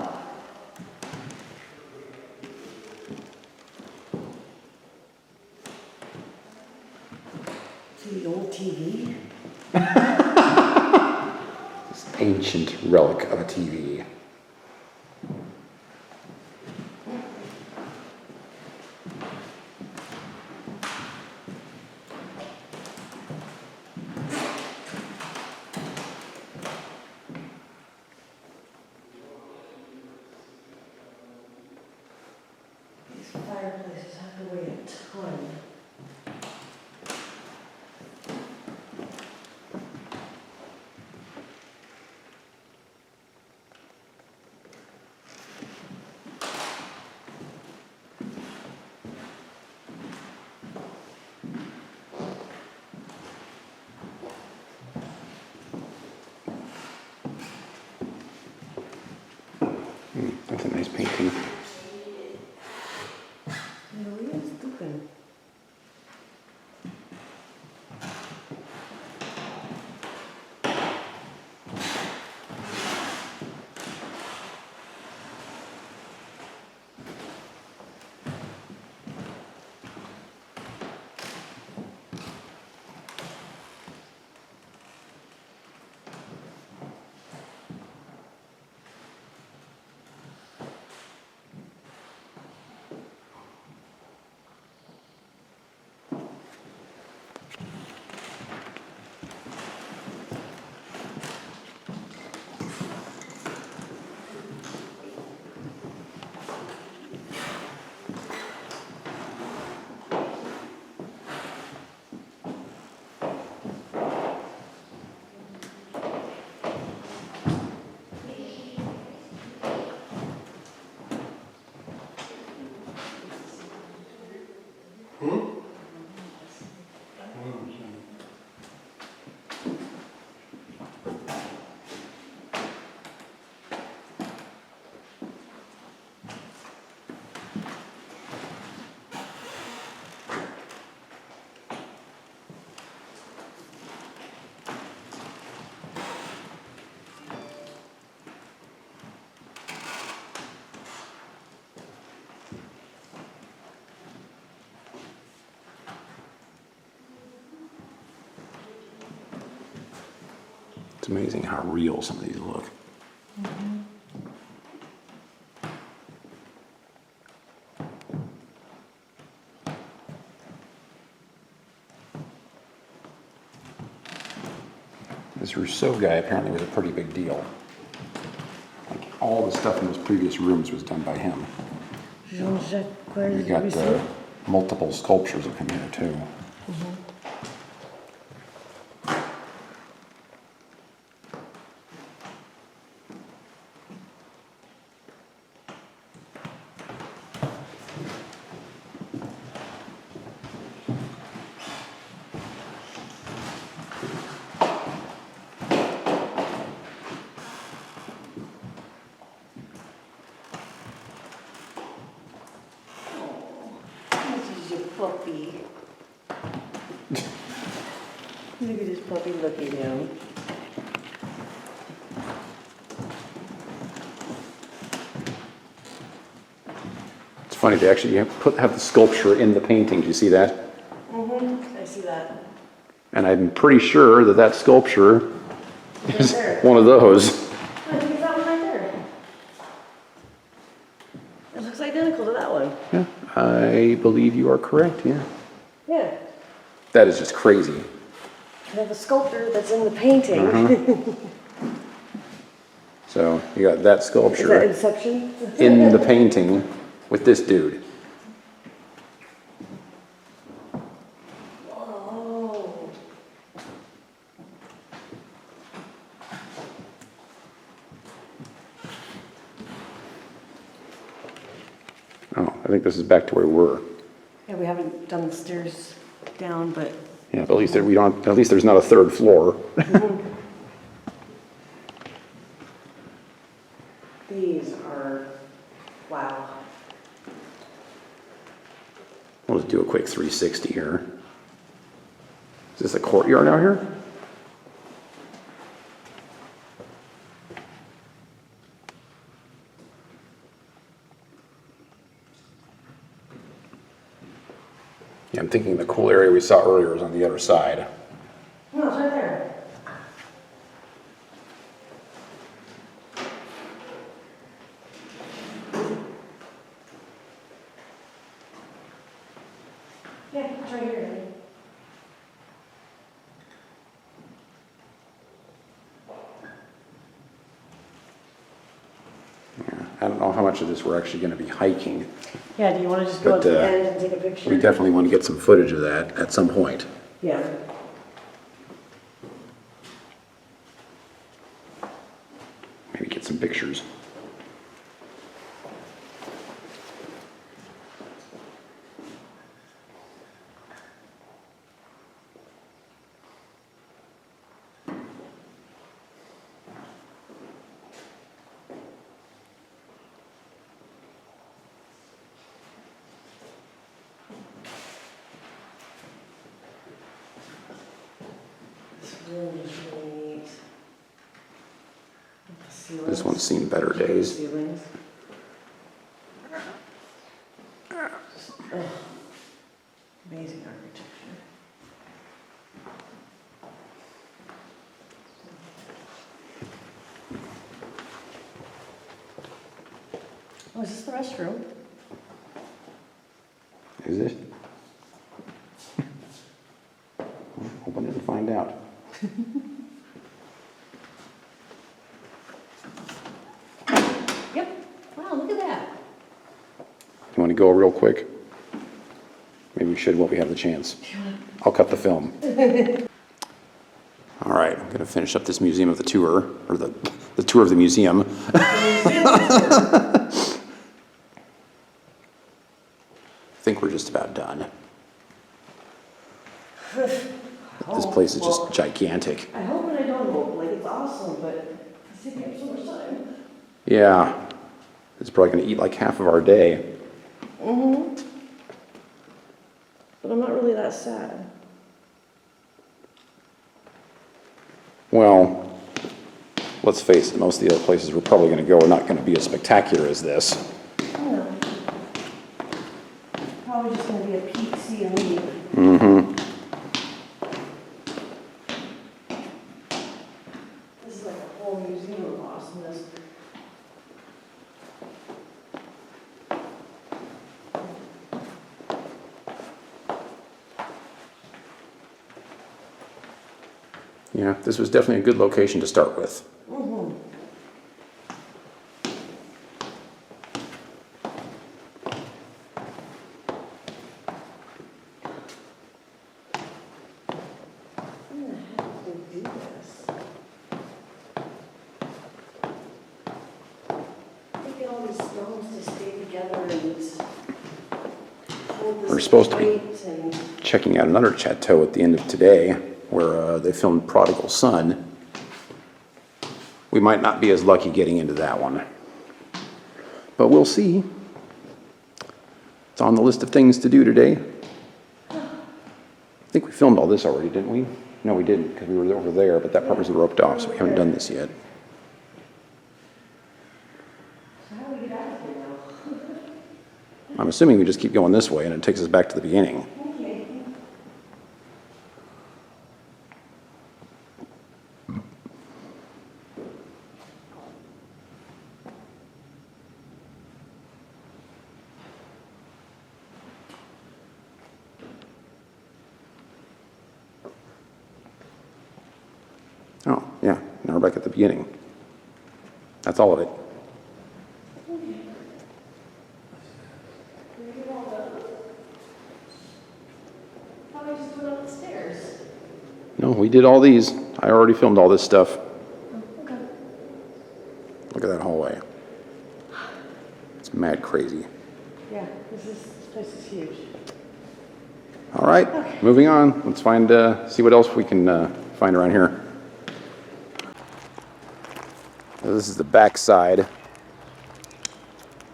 See the old TV? This ancient relic of a TV. These fireplaces have to weigh a ton. That's a nice painting. What is doing? It's amazing how real some of these look. Mm-hmm. This Rousseau guy apparently was a pretty big deal. Like all the stuff in those previous rooms was done by him. Jean-Jacques You got Rousseau. multiple sculptures of him here too. Mm-hmm. puppy. Look at this puppy, look at him. It's funny, they actually have the sculpture in the painting. Do you see that? Mm-hmm. I see that. And I'm pretty sure that that sculpture is there. one of those. I think it's that one right there. It looks identical to that one. Yeah, I believe you are correct, yeah. Yeah. That is just crazy. You have a sculptor that's in the painting. So you got that Is that sculpture Inception? in the painting with this dude. Whoa. Oh, I think this is back to where we were. Yeah, we haven't done the stairs down, but Yeah, but at least we don't. At least there's not a third floor. these are, wow. We'll just do a quick 360 here. Is this a courtyard out here? Yeah, I'm thinking the cool area we saw earlier is on the other side. No, it's right there. Yeah, it's right here. Yeah, I don't know how much of this we're actually going to be hiking. Yeah, do you want to just go But, at the end and take a picture? We definitely want to get some footage of that at some point. Yeah. Maybe get some pictures. This room is really neat. The ceilings. This one's seen better days. Ceilings. Just, amazing architecture. Oh, is this the restroom? Is it? Open it and find out. Yep. Wow, look at that. You want to go real quick? Maybe we should while we have the chance. I'll cut the film. All right, I'm going to finish up this museum of the tour, or the tour of the museum. I think we're just about done. This place is just gigantic. I hope and I don't hope. Like, it's awesome, but it's taking up so much time. Yeah, it's probably going to eat like half of our day. Mm-hmm. But I'm not really that sad. Well, let's face it, most of the other places we're probably going to go are not going to be as spectacular as this. I don't know. Probably just gonna be a peek, see, and leave. Mm-hmm. This is like a whole museum of awesomeness. Yeah, this was definitely a good location to start with. Mm-hmm. How the heck did they do this? They get all these stones to stay together and hold this We're supposed to be weight and checking out another chateau at the end of today, where they filmed Prodigal Son. We might not be as lucky getting into that one, but we'll see. It's on the list of things to do today. think we filmed all this already, didn't we? No, we didn't, because we were over there, but that part was roped off, so we haven't done this yet. So how do we get out of here now? I'm assuming we just keep going this way, and it takes us back to the beginning. Okay. Oh, yeah, now we're back at the beginning. That's all of it. Probably just went up the stairs. No, we did all these. I already filmed all this stuff. Okay. Look at that hallway. It's mad crazy. Yeah, this place is huge. All right, moving on. Let's find, see what else we can find around here. This is the back side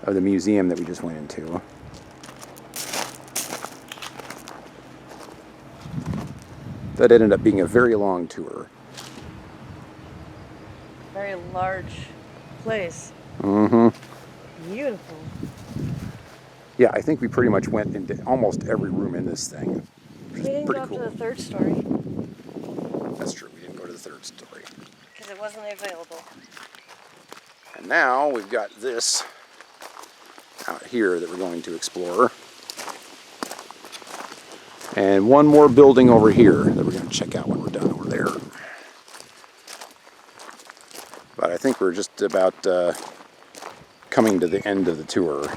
of the museum that we just went into. That ended up being a very long tour. Very large place. Mm-hmm. Beautiful. Yeah, I think we pretty much went into almost every room in this thing. We didn't go up to the third story. That's true, we didn't go to the third story. Because it wasn't available. And now we've got this out here that we're going to explore. And one more building over here that we're going to check out when we're done over there. But I think we're just about coming to the end of the tour.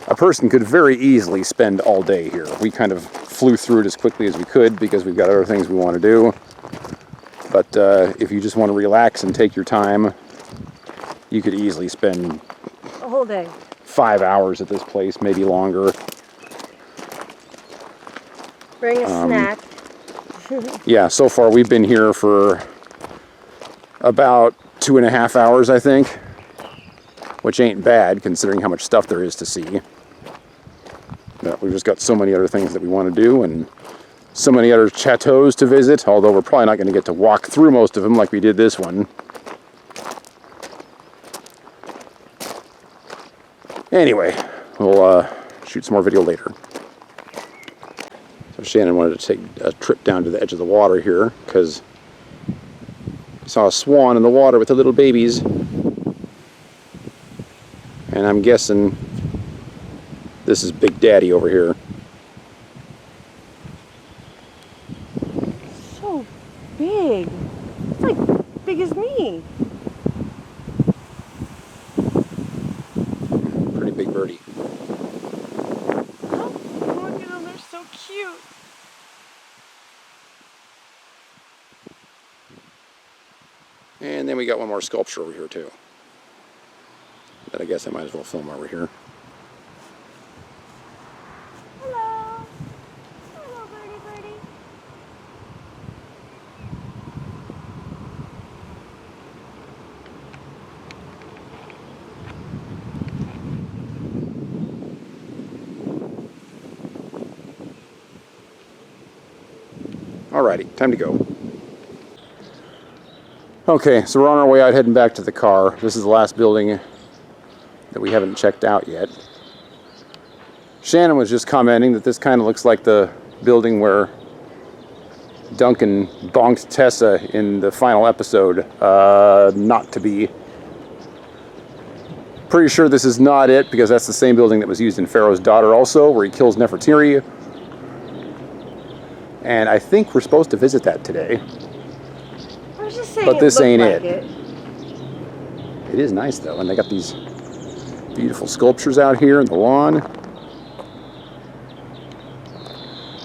A person could very easily spend all day here. We kind of flew through it as quickly as we could because we've got other things we want to do. But if you just want to relax and take your time, you could easily spend A whole day. 5 hours at this place, maybe longer. Bring a snack. Yeah, so far we've been here for about 2.5 hours, I think. Which ain't bad, considering how much stuff there is to see. But we've just got so many other things that we want to do, and so many other chateaus to visit, although we're probably not going to get to walk through most of them like we did this one. Anyway, we'll shoot some more video later. So Shannon wanted to take a trip down to the edge of the water here, because we saw a swan in the water with the little babies. And I'm guessing this is Big Daddy over here. So big. It's like big as me. Pretty big birdie. Oh, look at them. They're so cute. And then we got one more sculpture over here too. But I guess I might as well film over here. Hello. Hello, birdie, birdie. Alrighty, time to go. Okay, so we're on our way out heading back to the car. This is the last building that we haven't checked out yet. Shannon was just commenting that this kind of looks like the building where Duncan bonked Tessa in the final episode. Not to be. Pretty sure this is not it, because that's the same building that was used in Pharaoh's Daughter also, where he kills Nefertiri. And I think we're supposed to visit that today. I was just saying, But this ain't like it. It is nice though, and they got these beautiful sculptures out here in the lawn.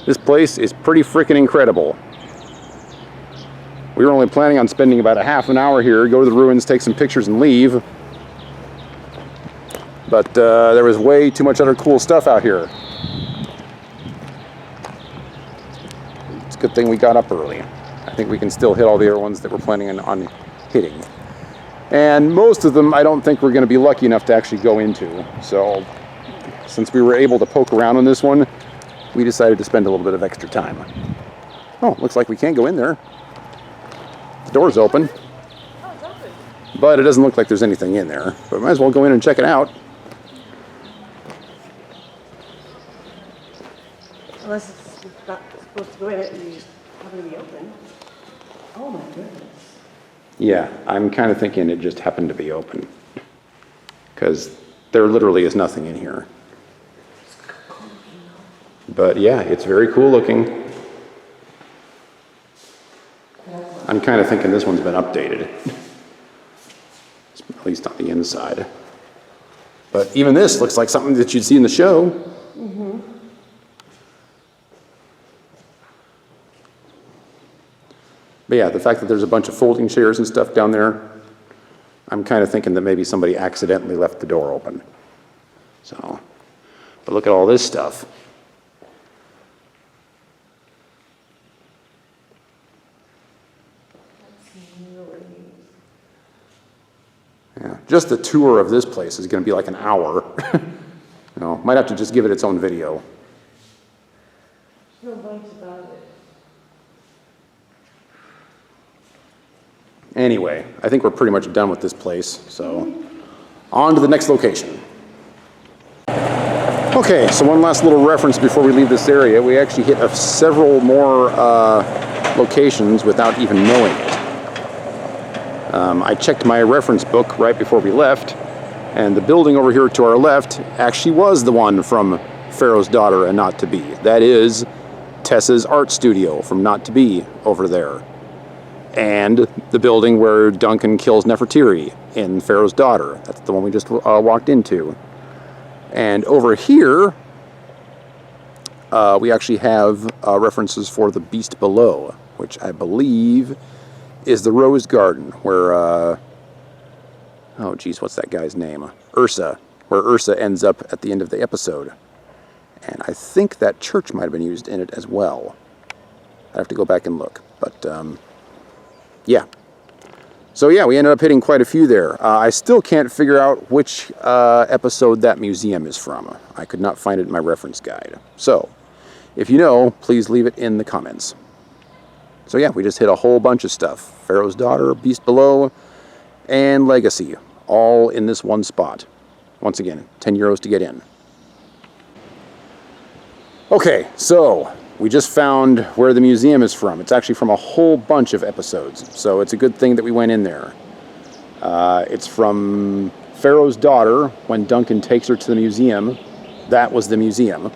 This place is pretty freaking incredible. We were only planning on spending about a half an hour here, go to the ruins, take some pictures and leave. But there was way too much other cool stuff out here. It's a good thing we got up early. I think we can still hit all the other ones that we're planning on hitting. And most of them I don't think we're going to be lucky enough to actually go into. So since we were able to poke around on this one, we decided to spend a little bit of extra time. Oh, looks like we can't go in there. The door's open. Oh, it's open. But it doesn't look like there's anything in there. But might as well go in and check it out. Unless it's not supposed to go in it and you happen to be open. Oh my goodness. Yeah, I'm kind of thinking it just happened to be open. Because there literally is nothing in here. But yeah, it's very cool looking. I'm kind of thinking this one's been updated. At least on the inside. But even this looks like something that you'd see in the show. Mm-hmm. But yeah, the fact that there's a bunch of folding chairs and stuff down there, I'm kind of thinking that maybe somebody accidentally left the door open. So, but look at all this stuff. Yeah, just the tour of this place is going to be like an hour. You know, might have to just give it its own video. There's no bikes about it. Anyway, I think we're pretty much done with this place, so on to the next location. Okay, so one last little reference before we leave this area. We actually hit several more locations without even knowing it. I checked my reference book right before we left, and the building over here to our left actually was the one from Pharaoh's Daughter and Not to Be. That is Tessa's art studio from Not to Be over there. And the building where Duncan kills Nefertiti in Pharaoh's Daughter. That's the one we just walked into. And over here, we actually have references for the Beast Below, which I believe is the Rose Garden, where, oh geez, what's that guy's name? Ursa, where Ursa ends up at the end of the episode. And I think that church might have been used in it as well. I have to go back and look, but yeah. So yeah, we ended up hitting quite a few there. I still can't figure out which episode that museum is from. I could not find it in my reference guide. So, if you know, please leave it in the comments. So yeah, we just hit a whole bunch of stuff. Pharaoh's Daughter, Beast Below, and Legacy, all in this one spot. Once again, 10 euros to get in. Okay, so we just found where the museum is from. It's actually from a whole bunch of episodes, so it's a good thing that we went in there. It's from Pharaoh's Daughter, when Duncan takes her to the museum. That was the museum.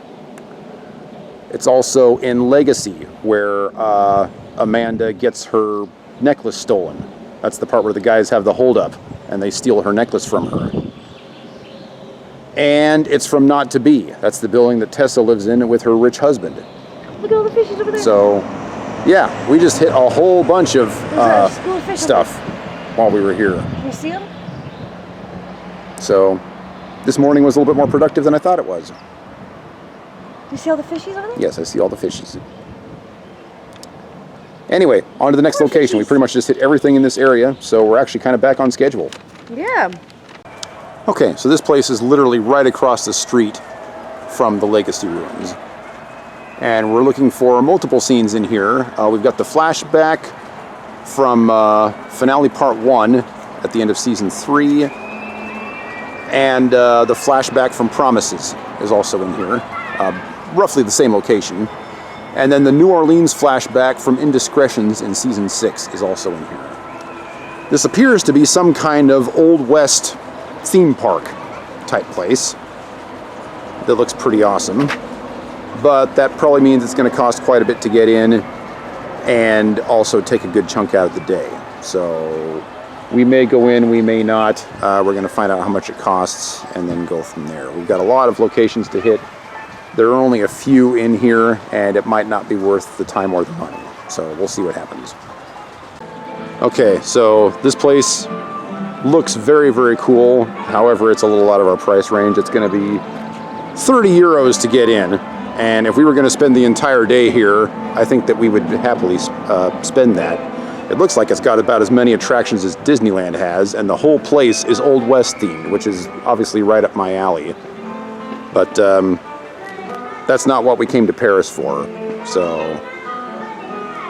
It's also in Legacy, where Amanda gets her necklace stolen. That's the part where the guys have the holdup, and they steal her necklace from her. And it's from Not to Be. That's the building that Tessa lives in with her rich husband. Look at all the fishes over there. So, yeah, we just hit a whole bunch of stuff while we were here. Can you see them? So, this morning was a little bit more productive than I thought it was. Do you see all the fishies over there? Yes, I see all the fishies. Anyway, on to the next location. We pretty much just hit everything in this area, so we're actually kind of back on schedule. Yeah. Okay, so this place is literally right across the street from the Legacy Ruins. And we're looking for multiple scenes in here. We've got the flashback from finale part 1 at the end of season 3. And the flashback from Promises is also in here. Roughly the same location. And then the New Orleans flashback from Indiscretions in season 6 is also in here. This appears to be some kind of Old West theme park type place that looks pretty awesome, but that probably means it's going to cost quite a bit to get in and also take a good chunk out of the day. So we may go in, we may not. We're going to find out how much it costs and then go from there. We've got a lot of locations to hit. There are only a few in here, and it might not be worth the time or the money. So we'll see what happens. Okay, so this place looks very, very cool. However, it's a little out of our price range. It's going to be 30 euros to get in. And if we were going to spend the entire day here, I think that we would happily spend that. It looks like it's got about as many attractions as Disneyland has, and the whole place is Old West themed, which is obviously right up my alley. But that's not what we came to Paris for. So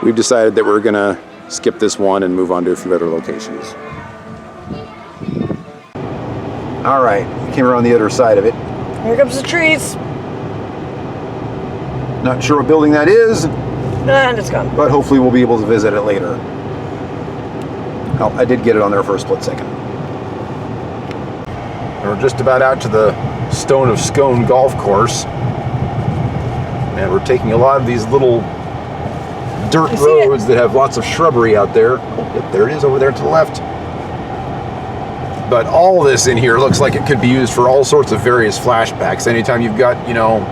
we've decided that we're gonna skip this one and move on to a few other locations. All right, we came around the other side of it. Here comes the trees. Not sure what building that is, And it's gone. but hopefully we'll be able to visit it later. Oh, I did get it on there for a split second. We're just about out to the Stone of Scone golf course. And we're taking a lot of these little dirt roads that have lots of shrubbery out there. Oh, yep, there it is over there to the left. But all this in here looks like it could be used for all sorts of various flashbacks. Anytime you've got, you know,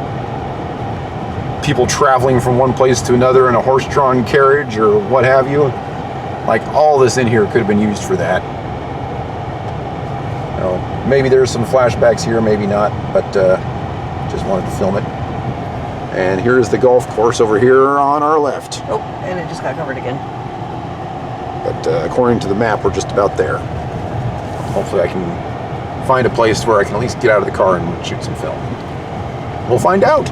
people traveling from one place to another in a horse-drawn carriage or what have you. Like, all this in here could have been used for that. You know, maybe there's some flashbacks here, maybe not, but just wanted to film it. And here's the golf course over here on our left. Oh, and it just got covered again. But according to the map, we're just about there. Hopefully I can find a place where I can at least get out of the car and shoot some film. We'll find out.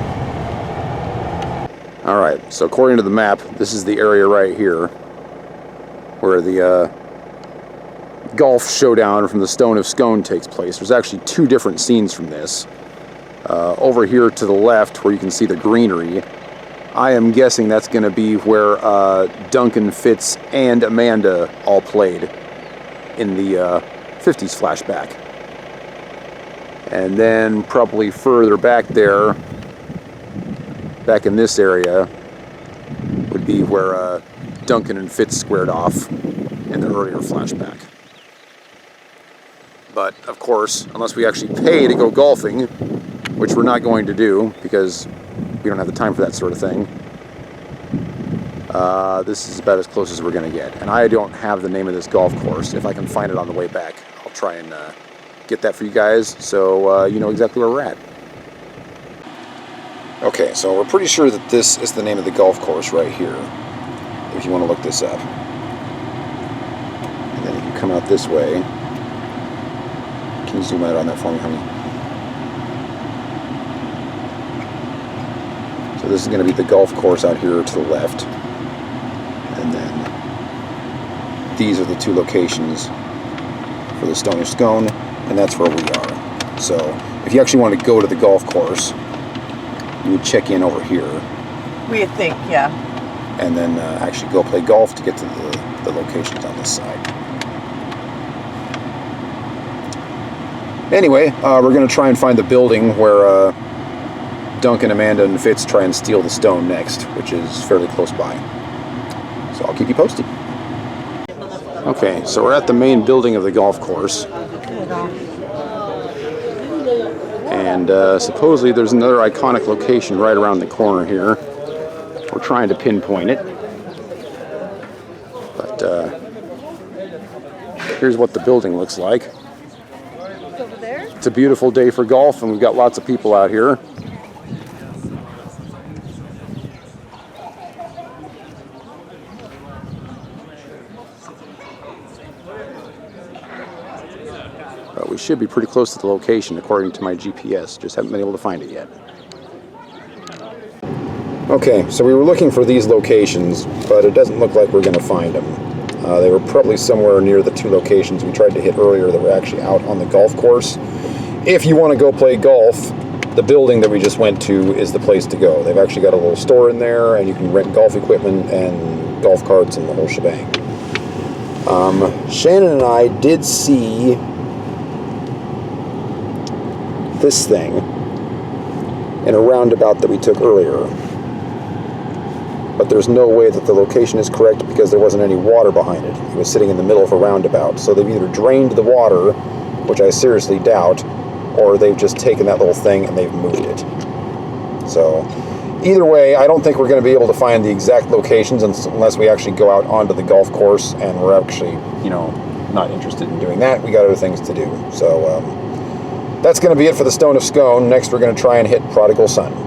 All right, so according to the map, this is the area right here where the golf showdown from the Stone of Scone takes place. There's actually two different scenes from this. Over here to the left, where you can see the greenery, I am guessing that's going to be where Duncan, Fitz, and Amanda all played in the 50s flashback. And then probably further back there, back in this area, would be where Duncan and Fitz squared off in the earlier flashback. But, of course, unless we actually pay to go golfing, which we're not going to do because we don't have the time for that sort of thing, this is about as close as we're going to get. And I don't have the name of this golf course. If I can find it on the way back, I'll try and get that for you guys so you know exactly where we're at. Okay, so we're pretty sure that this is the name of the golf course right here, if you want to look this up. And then if you come out this way, can you zoom out on that for me, honey? So this is going to be the golf course out here to the left. And then these are the two locations for the Stone of Scone, and that's where we are. So if you actually want to go to the golf course, you would check in over here. We think, yeah. And then actually go play golf to get to the locations on this side. Anyway, we're going to try and find the building where Duncan, Amanda, and Fitz try and steal the stone next, which is fairly close by. So I'll keep you posted. Okay, so we're at the main building of the golf course. And supposedly there's another iconic location right around the corner here. We're trying to pinpoint it. But here's what the building looks like. It's over there? It's a beautiful day for golf, and we've got lots of people out here. But we should be pretty close to the location according to my GPS. Just haven't been able to find it yet. Okay, so we were looking for these locations, but it doesn't look like we're going to find them. They were probably somewhere near the two locations we tried to hit earlier that were actually out on the golf course. If you want to go play golf, the building that we just went to is the place to go. They've actually got a little store in there, and you can rent golf equipment and golf carts and the whole shebang. Shannon and I did see this thing in a roundabout that we took earlier, but there's no way that the location is correct because there wasn't any water behind it. It was sitting in the middle of a roundabout, so they've either drained the water, which I seriously doubt, or they've just taken that little thing and they've moved it. So either way, I don't think we're going to be able to find the exact locations unless we actually go out onto the golf course, and we're actually, you know, not interested in doing that. We got other things to do. So that's going to be it for the Stone of Scone. Next, we're going to try and hit Prodigal Son.